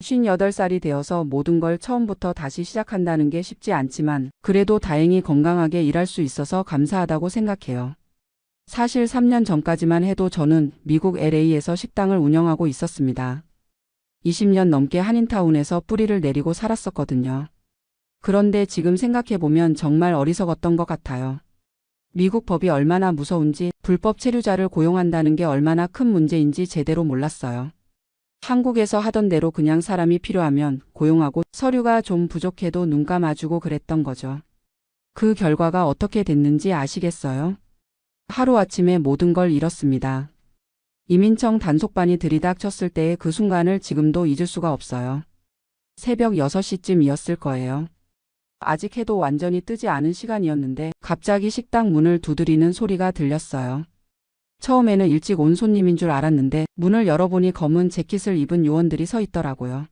58살이 되어서 모든 걸 처음부터 다시 시작한다는 게 쉽지 않지만 그래도 다행히 건강하게 일할 수 있어서 감사하다고 생각해요. 사실 3년 전까지만 해도 저는 미국 LA에서 식당을 운영하고 있었습니다. 20년 넘게 한인타운에서 뿌리를 내리고 살았었거든요. 그런데 지금 생각해보면 정말 어리석었던 것 같아요. 미국 법이 얼마나 무서운지, 불법 체류자를 고용한다는 게 얼마나 큰 문제인지 제대로 몰랐어요. 한국에서 하던 대로 그냥 사람이 필요하면 고용하고 서류가 좀 부족해도 눈 감아주고 그랬던 거죠. 그 결과가 어떻게 됐는지 아시겠어요? 하루아침에 모든 걸 잃었습니다. 이민청 단속반이 들이닥쳤을 때의 그 순간을 지금도 잊을 수가 없어요. 새벽 6시쯤이었을 거예요. 아직 해도 완전히 뜨지 않은 시간이었는데 갑자기 식당 문을 두드리는 소리가 들렸어요. 처음에는 일찍 온 손님인 줄 알았는데 문을 열어보니 검은 재킷을 입은 요원들이 서 있더라고요.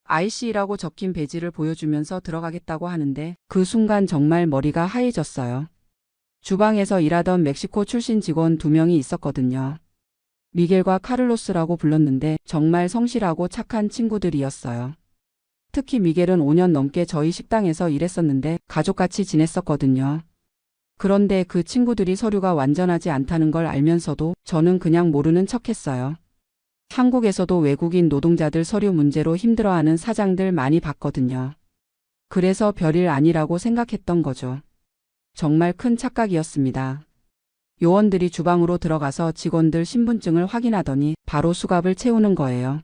IC라고 적힌 배지를 보여주면서 들어가겠다고 하는데 그 순간 정말 머리가 하얘졌어요. 주방에서 일하던 멕시코 출신 직원 2명이 있었거든요. 미겔과 카를로스라고 불렀는데 정말 성실하고 착한 친구들이었어요. 특히 미겔은 5년 넘게 저희 식당에서 일했었는데 가족같이 지냈었거든요. 그런데 그 친구들이 서류가 완전하지 않다는 걸 알면서도 저는 그냥 모르는 척했어요. 한국에서도 외국인 노동자들 서류 문제로 힘들어하는 사장들 많이 봤거든요. 그래서 별일 아니라고 생각했던 거죠. 정말 큰 착각이었습니다. 요원들이 주방으로 들어가서 직원들 신분증을 확인하더니 바로 수갑을 채우는 거예요.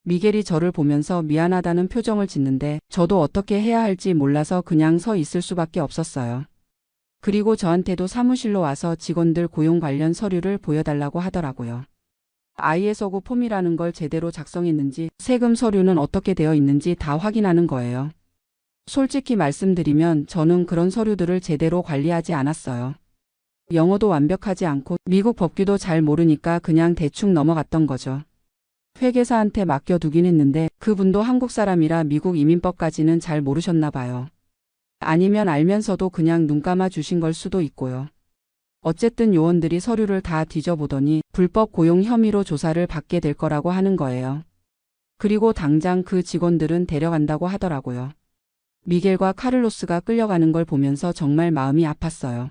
미겔이 저를 보면서 미안하다는 표정을 짓는데 저도 어떻게 해야 할지 몰라서 그냥 서 있을 수밖에 없었어요. 그리고 저한테도 사무실로 와서 직원들 고용 관련 서류를 보여달라고 하더라고요. ISO 폼이라는 걸 제대로 작성했는지 세금 서류는 어떻게 되어 있는지 다 확인하는 거예요. 솔직히 말씀드리면 저는 그런 서류들을 제대로 관리하지 않았어요. 영어도 완벽하지 않고 미국 법규도 잘 모르니까 그냥 대충 넘어갔던 거죠. 회계사한테 맡겨두긴 했는데 그분도 한국 사람이라 미국 이민법까지는 잘 모르셨나 봐요. 아니면 알면서도 그냥 눈 감아 주신 걸 수도 있고요. 어쨌든 요원들이 서류를 다 뒤져보더니 불법 고용 혐의로 조사를 받게 될 거라고 하는 거예요. 그리고 당장 그 직원들은 데려간다고 하더라고요. 미겔과 카를로스가 끌려가는 걸 보면서 정말 마음이 아팠어요.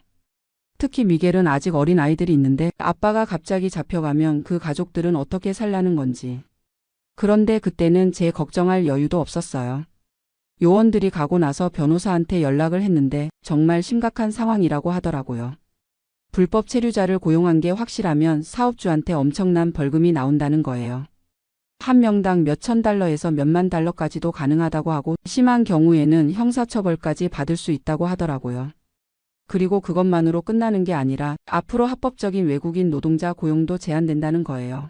특히 미겔은 아직 어린 아이들이 있는데 아빠가 갑자기 잡혀가면 그 가족들은 어떻게 살라는 건지. 그런데 그때는 제 걱정할 여유도 없었어요. 요원들이 가고 나서 변호사한테 연락을 했는데 정말 심각한 상황이라고 하더라고요. 불법 체류자를 고용한 게 확실하면 사업주한테 엄청난 벌금이 나온다는 거예요. 한 명당 몇천 달러에서 몇만 달러까지도 가능하다고 하고 심한 경우에는 형사처벌까지 받을 수 있다고 하더라고요. 그리고 그것만으로 끝나는 게 아니라 앞으로 합법적인 외국인 노동자 고용도 제한된다는 거예요.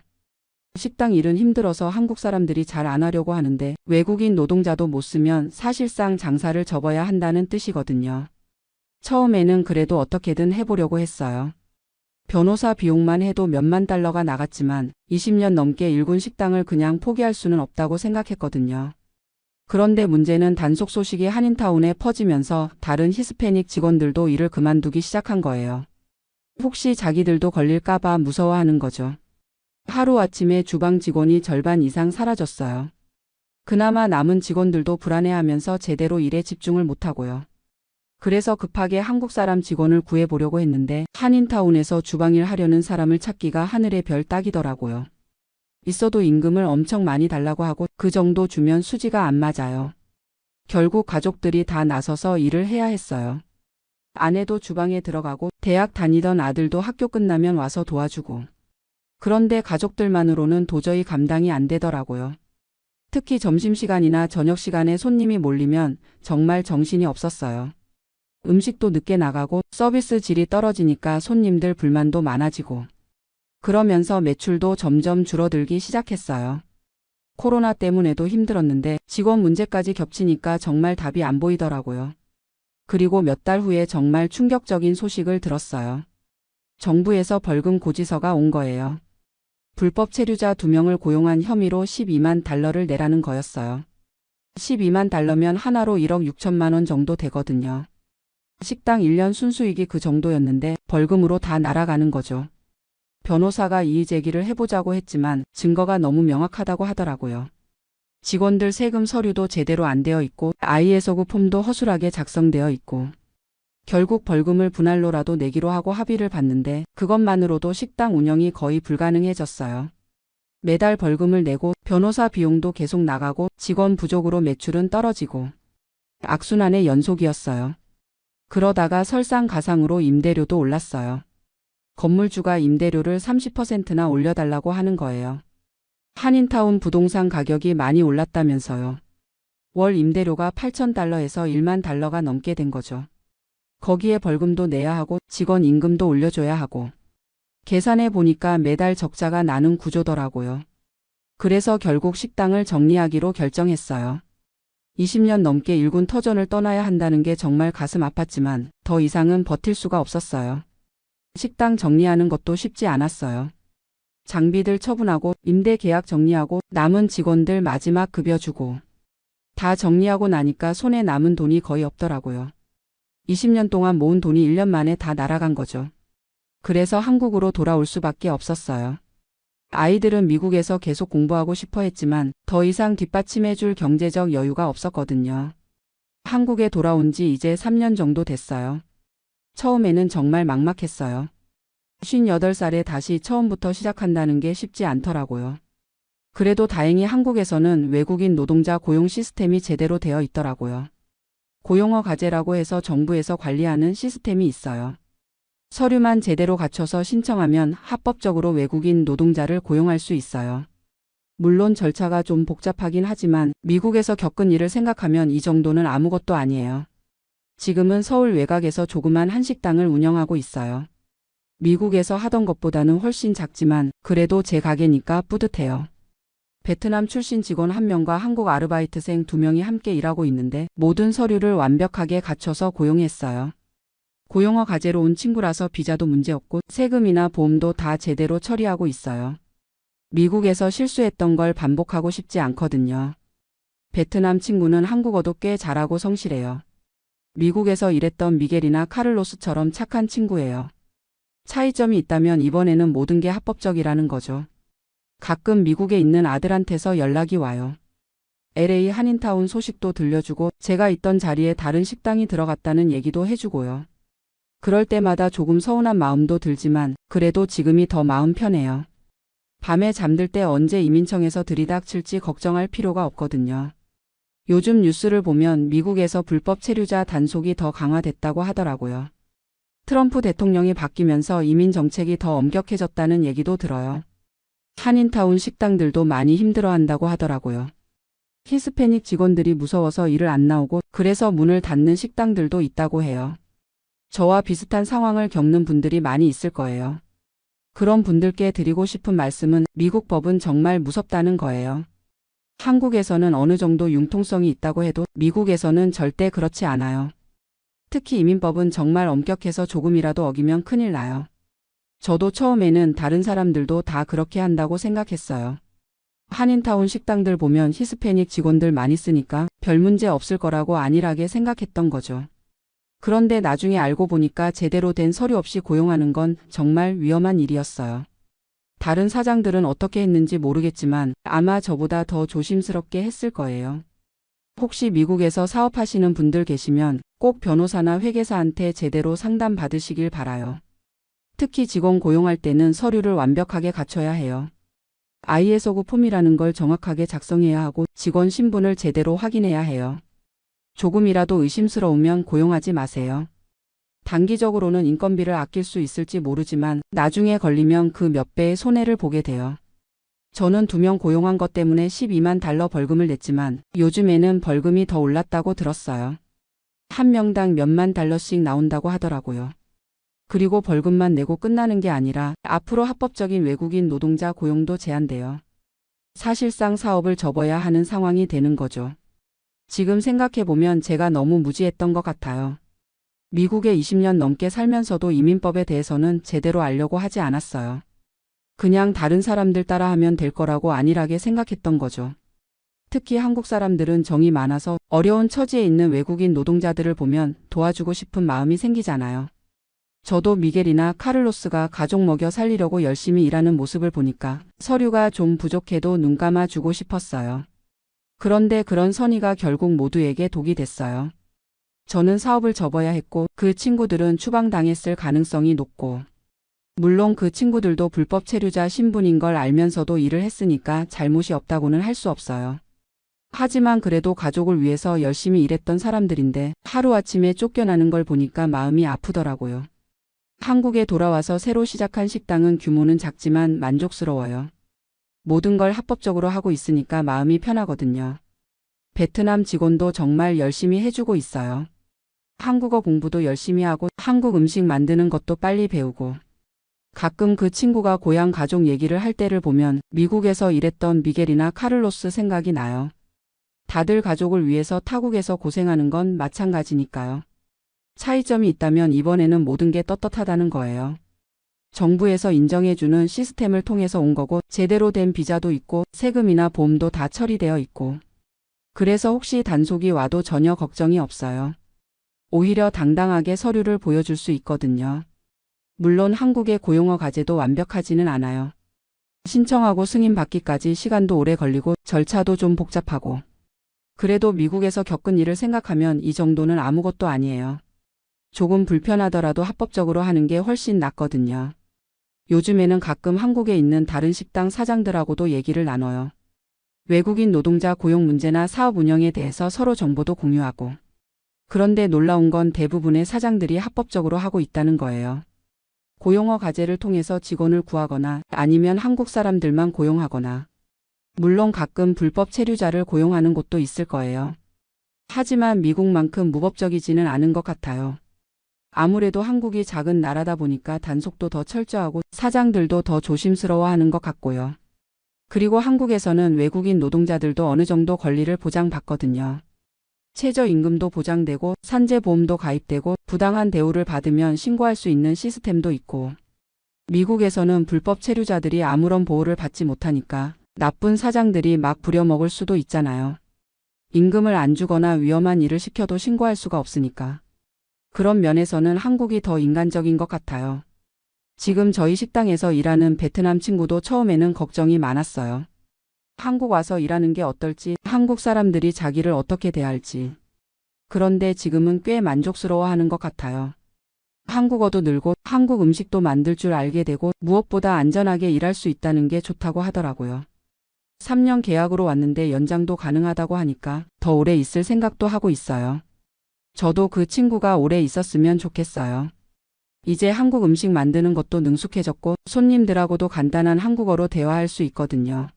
식당 일은 힘들어서 한국 사람들이 잘 안 하려고 하는데 외국인 노동자도 못 쓰면 사실상 장사를 접어야 한다는 뜻이거든요. 처음에는 그래도 어떻게든 해보려고 했어요. 변호사 비용만 해도 몇만 달러가 나갔지만 20년 넘게 일군 식당을 그냥 포기할 수는 없다고 생각했거든요. 그런데 문제는 단속 소식이 한인타운에 퍼지면서 다른 히스패닉 직원들도 일을 그만두기 시작한 거예요. 혹시 자기들도 걸릴까봐 무서워하는 거죠. 하루아침에 주방 직원이 절반 이상 사라졌어요. 그나마 남은 직원들도 불안해하면서 제대로 일에 집중을 못하고요. 그래서 급하게 한국 사람 직원을 구해보려고 했는데 한인타운에서 주방일 하려는 사람을 찾기가 하늘의 별 따기더라고요. 있어도 임금을 엄청 많이 달라고 하고 그 정도 주면 수지가 안 맞아요. 결국 가족들이 다 나서서 일을 해야 했어요. 아내도 주방에 들어가고 대학 다니던 아들도 학교 끝나면 와서 도와주고. 그런데 가족들만으로는 도저히 감당이 안 되더라고요. 특히 점심시간이나 저녁시간에 손님이 몰리면 정말 정신이 없었어요. 음식도 늦게 나가고 서비스 질이 떨어지니까 손님들 불만도 많아지고 그러면서 매출도 점점 줄어들기 시작했어요. 코로나 때문에도 힘들었는데 직원 문제까지 겹치니까 정말 답이 안 보이더라고요. 그리고 몇 달 후에 정말 충격적인 소식을 들었어요. 정부에서 벌금 고지서가 온 거예요. 불법 체류자 2명을 고용한 혐의로 12만 달러를 내라는 거였어요. 12만 달러면 하나로 1억 6천만 원 정도 되거든요. 식당 1년 순수익이 그 정도였는데 벌금으로 다 날아가는 거죠. 변호사가 이의 제기를 해보자고 했지만 증거가 너무 명확하다고 하더라고요. 직원들 세금 서류도 제대로 안 되어 있고 ISO 폼도 허술하게 작성되어 있고 결국 벌금을 분할로라도 내기로 하고 합의를 봤는데 그것만으로도 식당 운영이 거의 불가능해졌어요. 매달 벌금을 내고 변호사 비용도 계속 나가고 직원 부족으로 매출은 떨어지고 악순환의 연속이었어요. 그러다가 설상가상으로 임대료도 올랐어요. 건물주가 임대료를 30%나 올려달라고 하는 거예요. 한인타운 부동산 가격이 많이 올랐다면서요. 월 임대료가 8,000달러에서 1만 달러가 넘게 된 거죠. 거기에 벌금도 내야 하고 직원 임금도 올려줘야 하고 계산해 보니까 매달 적자가 나는 구조더라고요. 그래서 결국 식당을 정리하기로 결정했어요. 20년 넘게 일군 터전을 떠나야 한다는 게 정말 가슴 아팠지만 더 이상은 버틸 수가 없었어요. 식당 정리하는 것도 쉽지 않았어요. 장비들 처분하고 임대 계약 정리하고 남은 직원들 마지막 급여 주고 다 정리하고 나니까 손에 남은 돈이 거의 없더라고요. 20년 동안 모은 돈이 1년 만에 다 날아간 거죠. 그래서 한국으로 돌아올 수밖에 없었어요. 아이들은 미국에서 계속 공부하고 싶어 했지만 더 이상 뒷받침해줄 경제적 여유가 없었거든요. 한국에 돌아온 지 이제 3년 정도 됐어요. 처음에는 정말 막막했어요. 58살에 다시 처음부터 시작한다는 게 쉽지 않더라고요. 그래도 다행히 한국에서는 외국인 노동자 고용 시스템이 제대로 되어 있더라고요. 고용어 과제라고 해서 정부에서 관리하는 시스템이 있어요. 서류만 제대로 갖춰서 신청하면 합법적으로 외국인 노동자를 고용할 수 있어요. 물론 절차가 좀 복잡하긴 하지만 미국에서 겪은 일을 생각하면 이 정도는 아무것도 아니에요. 지금은 서울 외곽에서 조그만 한식당을 운영하고 있어요. 미국에서 하던 것보다는 훨씬 작지만 그래도 제 가게니까 뿌듯해요. 베트남 출신 직원 1명과 한국 아르바이트생 2명이 함께 일하고 있는데 모든 서류를 완벽하게 갖춰서 고용했어요. 고용어 과제로 온 친구라서 비자도 문제없고 세금이나 보험도 다 제대로 처리하고 있어요. 미국에서 실수했던 걸 반복하고 싶지 않거든요. 베트남 친구는 한국어도 꽤 잘하고 성실해요. 미국에서 일했던 미겔이나 카를로스처럼 착한 친구예요. 차이점이 있다면 이번에는 모든 게 합법적이라는 거죠. 가끔 미국에 있는 아들한테서 연락이 와요. LA 한인타운 소식도 들려주고 제가 있던 자리에 다른 식당이 들어갔다는 얘기도 해주고요. 그럴 때마다 조금 서운한 마음도 들지만 그래도 지금이 더 마음 편해요. 밤에 잠들 때 언제 이민청에서 들이닥칠지 걱정할 필요가 없거든요. 요즘 뉴스를 보면 미국에서 불법 체류자 단속이 더 강화됐다고 하더라고요. 트럼프 대통령이 바뀌면서 이민 정책이 더 엄격해졌다는 얘기도 들어요. 한인타운 식당들도 많이 힘들어한다고 하더라고요. 히스패닉 직원들이 무서워서 일을 안 나오고 그래서 문을 닫는 식당들도 있다고 해요. 저와 비슷한 상황을 겪는 분들이 많이 있을 거예요. 그런 분들께 드리고 싶은 말씀은 미국 법은 정말 무섭다는 거예요. 한국에서는 어느 정도 융통성이 있다고 해도 미국에서는 절대 그렇지 않아요. 특히 이민법은 정말 엄격해서 조금이라도 어기면 큰일 나요. 저도 처음에는 다른 사람들도 다 그렇게 한다고 생각했어요. 한인타운 식당들 보면 히스패닉 직원들 많이 쓰니까 별 문제 없을 거라고 안일하게 생각했던 거죠. 그런데 나중에 알고 보니까 제대로 된 서류 없이 고용하는 건 정말 위험한 일이었어요. 다른 사장들은 어떻게 했는지 모르겠지만 아마 저보다 더 조심스럽게 했을 거예요. 혹시 미국에서 사업하시는 분들 계시면 꼭 변호사나 회계사한테 제대로 상담 받으시길 바라요. 특히 직원 고용할 때는 서류를 완벽하게 갖춰야 해요. ISO 폼이라는 걸 정확하게 작성해야 하고 직원 신분을 제대로 확인해야 해요. 조금이라도 의심스러우면 고용하지 마세요. 단기적으로는 인건비를 아낄 수 있을지 모르지만 나중에 걸리면 그 몇 배의 손해를 보게 돼요. 저는 2명 고용한 것 때문에 $12만 벌금을 냈지만 요즘에는 벌금이 더 올랐다고 들었어요. 한 명당 몇만 달러씩 나온다고 하더라고요. 그리고 벌금만 내고 끝나는 게 아니라 앞으로 합법적인 외국인 노동자 고용도 제한돼요. 사실상 사업을 접어야 하는 상황이 되는 거죠. 지금 생각해보면 제가 너무 무지했던 것 같아요. 미국에 20년 넘게 살면서도 이민법에 대해서는 제대로 알려고 하지 않았어요. 그냥 다른 사람들 따라하면 될 거라고 안일하게 생각했던 거죠. 특히 한국 사람들은 정이 많아서 어려운 처지에 있는 외국인 노동자들을 보면 도와주고 싶은 마음이 생기잖아요. 저도 미겔이나 카를로스가 가족 먹여 살리려고 열심히 일하는 모습을 보니까 서류가 좀 부족해도 눈 감아주고 싶었어요. 그런데 그런 선의가 결국 모두에게 독이 됐어요. 저는 사업을 접어야 했고 그 친구들은 추방당했을 가능성이 높고 물론 그 친구들도 불법 체류자 신분인 걸 알면서도 일을 했으니까 잘못이 없다고는 할 수 없어요. 하지만 그래도 가족을 위해서 열심히 일했던 사람들인데 하루아침에 쫓겨나는 걸 보니까 마음이 아프더라고요. 한국에 돌아와서 새로 시작한 식당은 규모는 작지만 만족스러워요. 모든 걸 합법적으로 하고 있으니까 마음이 편하거든요. 베트남 직원도 정말 열심히 해주고 있어요. 한국어 공부도 열심히 하고 한국 음식 만드는 것도 빨리 배우고 가끔 그 친구가 고향 가족 얘기를 할 때를 보면 미국에서 일했던 미겔이나 카를로스 생각이 나요. 다들 가족을 위해서 타국에서 고생하는 건 마찬가지니까요. 차이점이 있다면 이번에는 모든 게 떳떳하다는 거예요. 정부에서 인정해주는 시스템을 통해서 온 거고 제대로 된 비자도 있고 세금이나 보험도 다 처리되어 있고 그래서 혹시 단속이 와도 전혀 걱정이 없어요. 오히려 당당하게 서류를 보여줄 수 있거든요. 물론 한국의 고용어 과제도 완벽하지는 않아요. 신청하고 승인받기까지 시간도 오래 걸리고 절차도 좀 복잡하고 그래도 미국에서 겪은 일을 생각하면 이 정도는 아무것도 아니에요. 조금 불편하더라도 합법적으로 하는 게 훨씬 낫거든요. 요즘에는 가끔 한국에 있는 다른 식당 사장들하고도 얘기를 나눠요. 외국인 노동자 고용 문제나 사업 운영에 대해서 서로 정보도 공유하고. 그런데 놀라운 건 대부분의 사장들이 합법적으로 하고 있다는 거예요. 고용어 과제를 통해서 직원을 구하거나 아니면 한국 사람들만 고용하거나 물론 가끔 불법 체류자를 고용하는 곳도 있을 거예요. 하지만 미국만큼 무법적이지는 않은 것 같아요. 아무래도 한국이 작은 나라다 보니까 단속도 더 철저하고 사장들도 더 조심스러워하는 것 같고요. 그리고 한국에서는 외국인 노동자들도 어느 정도 권리를 보장받거든요. 최저임금도 보장되고 산재보험도 가입되고 부당한 대우를 받으면 신고할 수 있는 시스템도 있고 미국에서는 불법 체류자들이 아무런 보호를 받지 못하니까 나쁜 사장들이 막 부려먹을 수도 있잖아요. 임금을 안 주거나 위험한 일을 시켜도 신고할 수가 없으니까. 그런 면에서는 한국이 더 인간적인 것 같아요. 지금 저희 식당에서 일하는 베트남 친구도 처음에는 걱정이 많았어요. 한국 와서 일하는 게 어떨지, 한국 사람들이 자기를 어떻게 대할지. 그런데 지금은 꽤 만족스러워하는 것 같아요. 한국어도 늘고 한국 음식도 만들 줄 알게 되고 무엇보다 안전하게 일할 수 있다는 게 좋다고 하더라고요. 3년 계약으로 왔는데 연장도 가능하다고 하니까 더 오래 있을 생각도 하고 있어요. 저도 그 친구가 오래 있었으면 좋겠어요. 이제 한국 음식 만드는 것도 능숙해졌고 손님들하고도 간단한 한국어로 대화할 수 있거든요.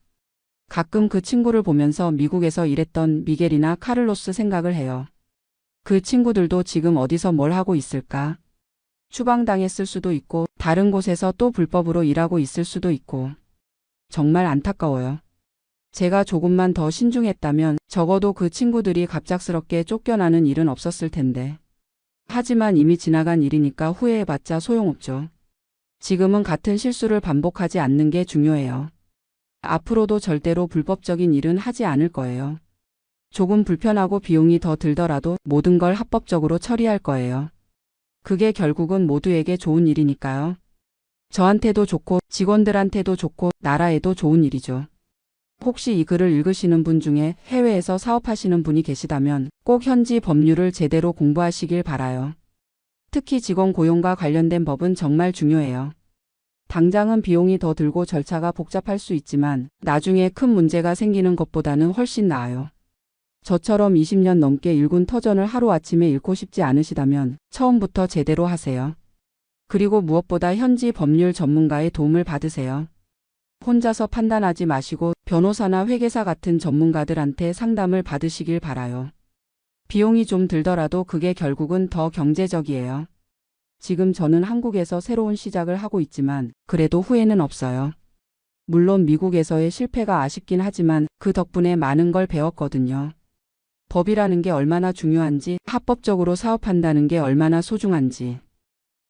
가끔 그 친구를 보면서 미국에서 일했던 미겔이나 카를로스 생각을 해요. 그 친구들도 지금 어디서 뭘 하고 있을까? 추방당했을 수도 있고 다른 곳에서 또 불법으로 일하고 있을 수도 있고 정말 안타까워요. 제가 조금만 더 신중했다면 적어도 그 친구들이 갑작스럽게 쫓겨나는 일은 없었을 텐데. 하지만 이미 지나간 일이니까 후회해봤자 소용없죠. 지금은 같은 실수를 반복하지 않는 게 중요해요. 앞으로도 절대로 불법적인 일은 하지 않을 거예요. 조금 불편하고 비용이 더 들더라도 모든 걸 합법적으로 처리할 거예요. 그게 결국은 모두에게 좋은 일이니까요. 저한테도 좋고 직원들한테도 좋고 나라에도 좋은 일이죠. 혹시 이 글을 읽으시는 분 중에 해외에서 사업하시는 분이 계시다면 꼭 현지 법률을 제대로 공부하시길 바라요. 특히 직원 고용과 관련된 법은 정말 중요해요. 당장은 비용이 더 들고 절차가 복잡할 수 있지만 나중에 큰 문제가 생기는 것보다는 훨씬 나아요. 저처럼 20년 넘게 일군 터전을 하루아침에 잃고 싶지 않으시다면 처음부터 제대로 하세요. 그리고 무엇보다 현지 법률 전문가의 도움을 받으세요. 혼자서 판단하지 마시고 변호사나 회계사 같은 전문가들한테 상담을 받으시길 바라요. 비용이 좀 들더라도 그게 결국은 더 경제적이에요. 지금 저는 한국에서 새로운 시작을 하고 있지만 그래도 후회는 없어요. 물론 미국에서의 실패가 아쉽긴 하지만 그 덕분에 많은 걸 배웠거든요. 법이라는 게 얼마나 중요한지, 합법적으로 사업한다는 게 얼마나 소중한지,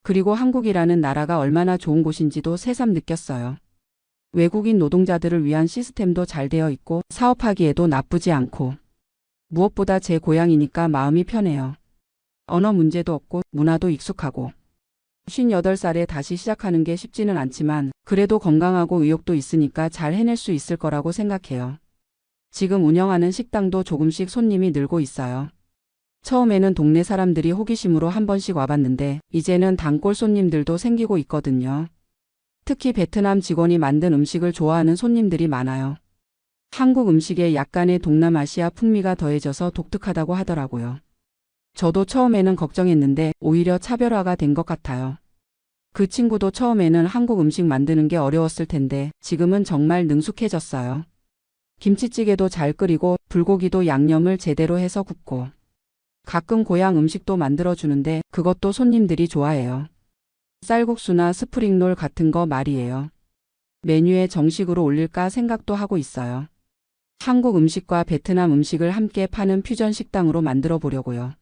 그리고 한국이라는 나라가 얼마나 좋은 곳인지도 새삼 느꼈어요. 외국인 노동자들을 위한 시스템도 잘 되어 있고 사업하기에도 나쁘지 않고 무엇보다 제 고향이니까 마음이 편해요. 언어 문제도 없고 문화도 익숙하고 58살에 다시 시작하는 게 쉽지는 않지만 그래도 건강하고 의욕도 있으니까 잘 해낼 수 있을 거라고 생각해요. 지금 운영하는 식당도 조금씩 손님이 늘고 있어요. 처음에는 동네 사람들이 호기심으로 한 번씩 와봤는데 이제는 단골 손님들도 생기고 있거든요. 특히 베트남 직원이 만든 음식을 좋아하는 손님들이 많아요. 한국 음식에 약간의 동남아시아 풍미가 더해져서 독특하다고 하더라고요. 저도 처음에는 걱정했는데 오히려 차별화가 된 것 같아요. 그 친구도 처음에는 한국 음식 만드는 게 어려웠을 텐데 지금은 정말 능숙해졌어요. 김치찌개도 잘 끓이고 불고기도 양념을 제대로 해서 굽고 가끔 고향 음식도 만들어주는데 그것도 손님들이 좋아해요. 쌀국수나 스프링롤 같은 거 말이에요. 메뉴에 정식으로 올릴까 생각도 하고 있어요. 한국 음식과 베트남 음식을 함께 파는 퓨전 식당으로 만들어 보려고요.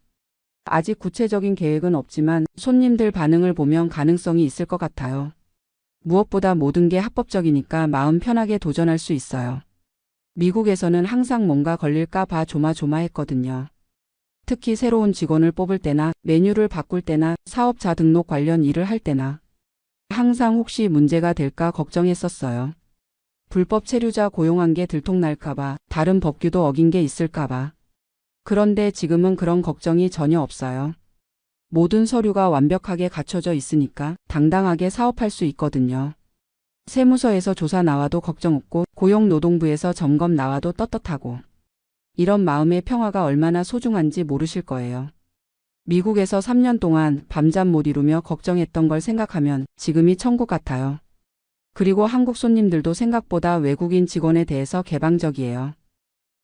아직 구체적인 계획은 없지만 손님들 반응을 보면 가능성이 있을 것 같아요. 무엇보다 모든 게 합법적이니까 마음 편하게 도전할 수 있어요. 미국에서는 항상 뭔가 걸릴까 봐 조마조마했거든요. 특히 새로운 직원을 뽑을 때나 메뉴를 바꿀 때나 사업자 등록 관련 일을 할 때나 항상 혹시 문제가 될까 걱정했었어요. 불법 체류자 고용한 게 들통날까 봐, 다른 법규도 어긴 게 있을까 봐. 그런데 지금은 그런 걱정이 전혀 없어요. 모든 서류가 완벽하게 갖춰져 있으니까 당당하게 사업할 수 있거든요. 세무서에서 조사 나와도 걱정 없고 고용노동부에서 점검 나와도 떳떳하고 이런 마음의 평화가 얼마나 소중한지 모르실 거예요. 미국에서 3년 동안 밤잠 못 이루며 걱정했던 걸 생각하면 지금이 천국 같아요. 그리고 한국 손님들도 생각보다 외국인 직원에 대해서 개방적이에요.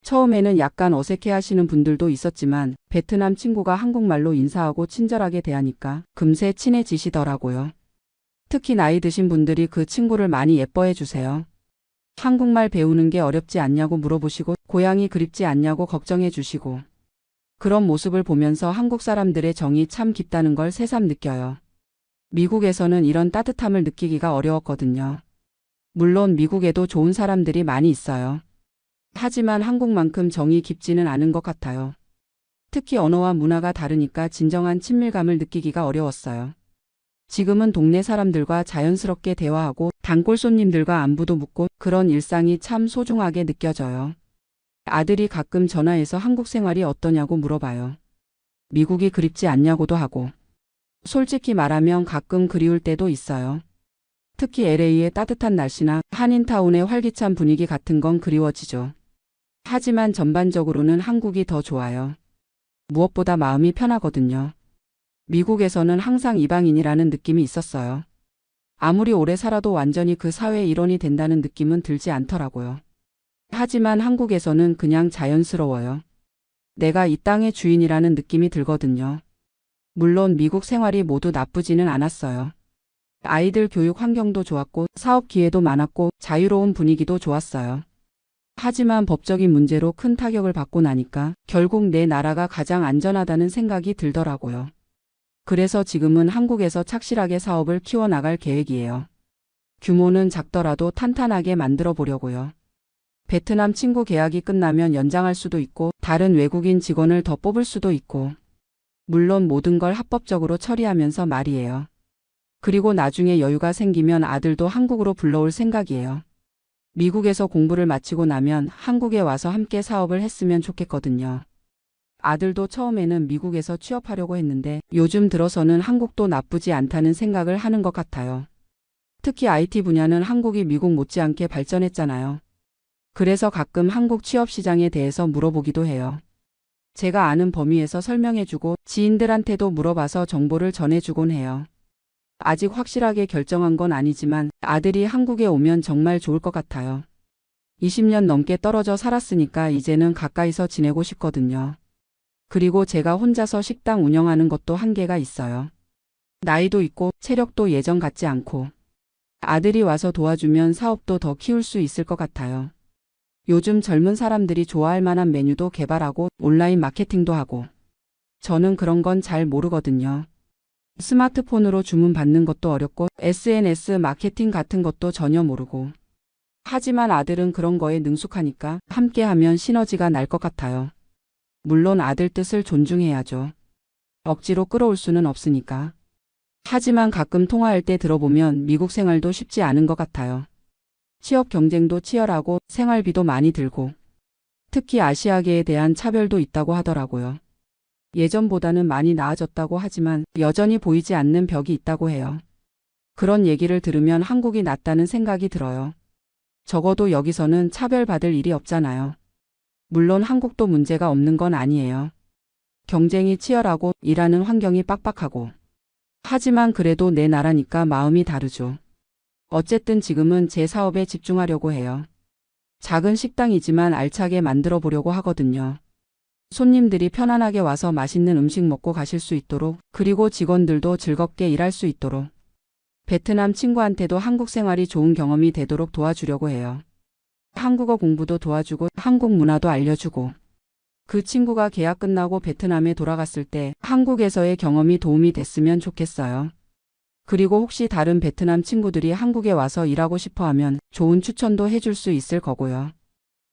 처음에는 약간 어색해 하시는 분들도 있었지만 베트남 친구가 한국말로 인사하고 친절하게 대하니까 금세 친해지시더라고요. 특히 나이 드신 분들이 그 친구를 많이 예뻐해 주세요. 한국말 배우는 게 어렵지 않냐고 물어보시고 고향이 그립지 않냐고 걱정해 주시고 그런 모습을 보면서 한국 사람들의 정이 참 깊다는 걸 새삼 느껴요. 미국에서는 이런 따뜻함을 느끼기가 어려웠거든요. 물론 미국에도 좋은 사람들이 많이 있어요. 하지만 한국만큼 정이 깊지는 않은 것 같아요. 특히 언어와 문화가 다르니까 진정한 친밀감을 느끼기가 어려웠어요. 지금은 동네 사람들과 자연스럽게 대화하고 단골 손님들과 안부도 묻고 그런 일상이 참 소중하게 느껴져요. 아들이 가끔 전화해서 한국 생활이 어떠냐고 물어봐요. 미국이 그립지 않냐고도 하고. 솔직히 말하면 가끔 그리울 때도 있어요. 특히 LA의 따뜻한 날씨나 한인타운의 활기찬 분위기 같은 건 그리워지죠. 하지만 전반적으로는 한국이 더 좋아요. 무엇보다 마음이 편하거든요. 미국에서는 항상 이방인이라는 느낌이 있었어요. 아무리 오래 살아도 완전히 그 사회의 일원이 된다는 느낌은 들지 않더라고요. 하지만 한국에서는 그냥 자연스러워요. 내가 이 땅의 주인이라는 느낌이 들거든요. 물론 미국 생활이 모두 나쁘지는 않았어요. 아이들 교육 환경도 좋았고 사업 기회도 많았고 자유로운 분위기도 좋았어요. 하지만 법적인 문제로 큰 타격을 받고 나니까 결국 내 나라가 가장 안전하다는 생각이 들더라고요. 그래서 지금은 한국에서 착실하게 사업을 키워나갈 계획이에요. 규모는 작더라도 탄탄하게 만들어 보려고요. 베트남 친구 계약이 끝나면 연장할 수도 있고 다른 외국인 직원을 더 뽑을 수도 있고 물론 모든 걸 합법적으로 처리하면서 말이에요. 그리고 나중에 여유가 생기면 아들도 한국으로 불러올 생각이에요. 미국에서 공부를 마치고 나면 한국에 와서 함께 사업을 했으면 좋겠거든요. 아들도 처음에는 미국에서 취업하려고 했는데 요즘 들어서는 한국도 나쁘지 않다는 생각을 하는 것 같아요. 특히 IT 분야는 한국이 미국 못지않게 발전했잖아요. 그래서 가끔 한국 취업 시장에 대해서 물어보기도 해요. 제가 아는 범위에서 설명해주고 지인들한테도 물어봐서 정보를 전해주곤 해요. 아직 확실하게 결정한 건 아니지만 아들이 한국에 오면 정말 좋을 것 같아요. 20년 넘게 떨어져 살았으니까 이제는 가까이서 지내고 싶거든요. 그리고 제가 혼자서 식당 운영하는 것도 한계가 있어요. 나이도 있고 체력도 예전 같지 않고 아들이 와서 도와주면 사업도 더 키울 수 있을 것 같아요. 요즘 젊은 사람들이 좋아할 만한 메뉴도 개발하고 온라인 마케팅도 하고 저는 그런 건 잘 모르거든요. 스마트폰으로 주문 받는 것도 어렵고 SNS 마케팅 같은 것도 전혀 모르고 하지만 아들은 그런 거에 능숙하니까 함께하면 시너지가 날 것 같아요. 물론 아들 뜻을 존중해야죠. 억지로 끌어올 수는 없으니까. 하지만 가끔 통화할 때 들어보면 미국 생활도 쉽지 않은 것 같아요. 취업 경쟁도 치열하고 생활비도 많이 들고 특히 아시아계에 대한 차별도 있다고 하더라고요. 예전보다는 많이 나아졌다고 하지만 여전히 보이지 않는 벽이 있다고 해요. 그런 얘기를 들으면 한국이 낫다는 생각이 들어요. 적어도 여기서는 차별받을 일이 없잖아요. 물론 한국도 문제가 없는 건 아니에요. 경쟁이 치열하고 일하는 환경이 빡빡하고. 하지만 그래도 내 나라니까 마음이 다르죠. 어쨌든 지금은 제 사업에 집중하려고 해요. 작은 식당이지만 알차게 만들어 보려고 하거든요. 손님들이 편안하게 와서 맛있는 음식 먹고 가실 수 있도록, 그리고 직원들도 즐겁게 일할 수 있도록, 베트남 친구한테도 한국 생활이 좋은 경험이 되도록 도와주려고 해요. 한국어 공부도 도와주고 한국 문화도 알려주고 그 친구가 계약 끝나고 베트남에 돌아갔을 때 한국에서의 경험이 도움이 됐으면 좋겠어요. 그리고 혹시 다른 베트남 친구들이 한국에 와서 일하고 싶어 하면 좋은 추천도 해줄 수 있을 거고요.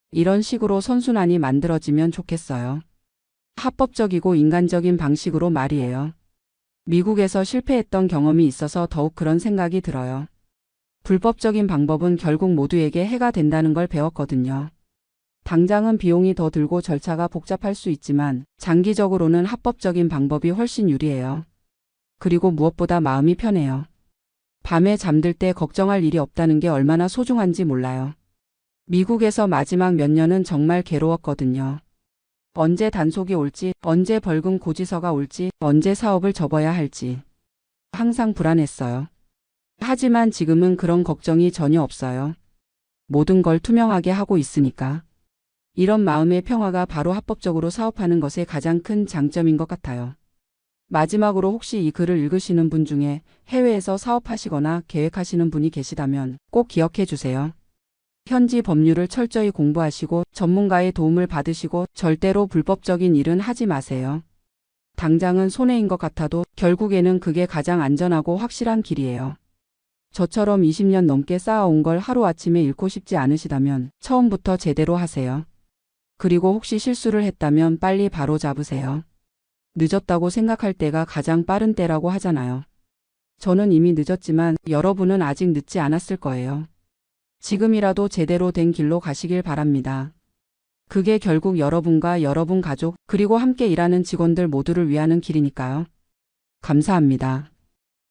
이런 식으로 선순환이 만들어지면 좋겠어요. 합법적이고 인간적인 방식으로 말이에요. 미국에서 실패했던 경험이 있어서 더욱 그런 생각이 들어요. 불법적인 방법은 결국 모두에게 해가 된다는 걸 배웠거든요. 당장은 비용이 더 들고 절차가 복잡할 수 있지만 장기적으로는 합법적인 방법이 훨씬 유리해요. 그리고 무엇보다 마음이 편해요. 밤에 잠들 때 걱정할 일이 없다는 게 얼마나 소중한지 몰라요. 미국에서 마지막 몇 년은 정말 괴로웠거든요. 언제 단속이 올지, 언제 벌금 고지서가 올지, 언제 사업을 접어야 할지. 항상 불안했어요. 하지만 지금은 그런 걱정이 전혀 없어요. 모든 걸 투명하게 하고 있으니까. 이런 마음의 평화가 바로 합법적으로 사업하는 것의 가장 큰 장점인 것 같아요. 마지막으로 혹시 이 글을 읽으시는 분 중에 해외에서 사업하시거나 계획하시는 분이 계시다면 꼭 기억해 주세요. 현지 법률을 철저히 공부하시고 전문가의 도움을 받으시고 절대로 불법적인 일은 하지 마세요. 당장은 손해인 것 같아도 결국에는 그게 가장 안전하고 확실한 길이에요. 저처럼 20년 넘게 쌓아온 걸 하루아침에 잃고 싶지 않으시다면 처음부터 제대로 하세요. 그리고 혹시 실수를 했다면 빨리 바로 잡으세요. 늦었다고 생각할 때가 가장 빠른 때라고 하잖아요. 저는 이미 늦었지만 여러분은 아직 늦지 않았을 거예요. 지금이라도 제대로 된 길로 가시길 바랍니다. 그게 결국 여러분과 여러분 가족, 그리고 함께 일하는 직원들 모두를 위하는 길이니까요. 감사합니다.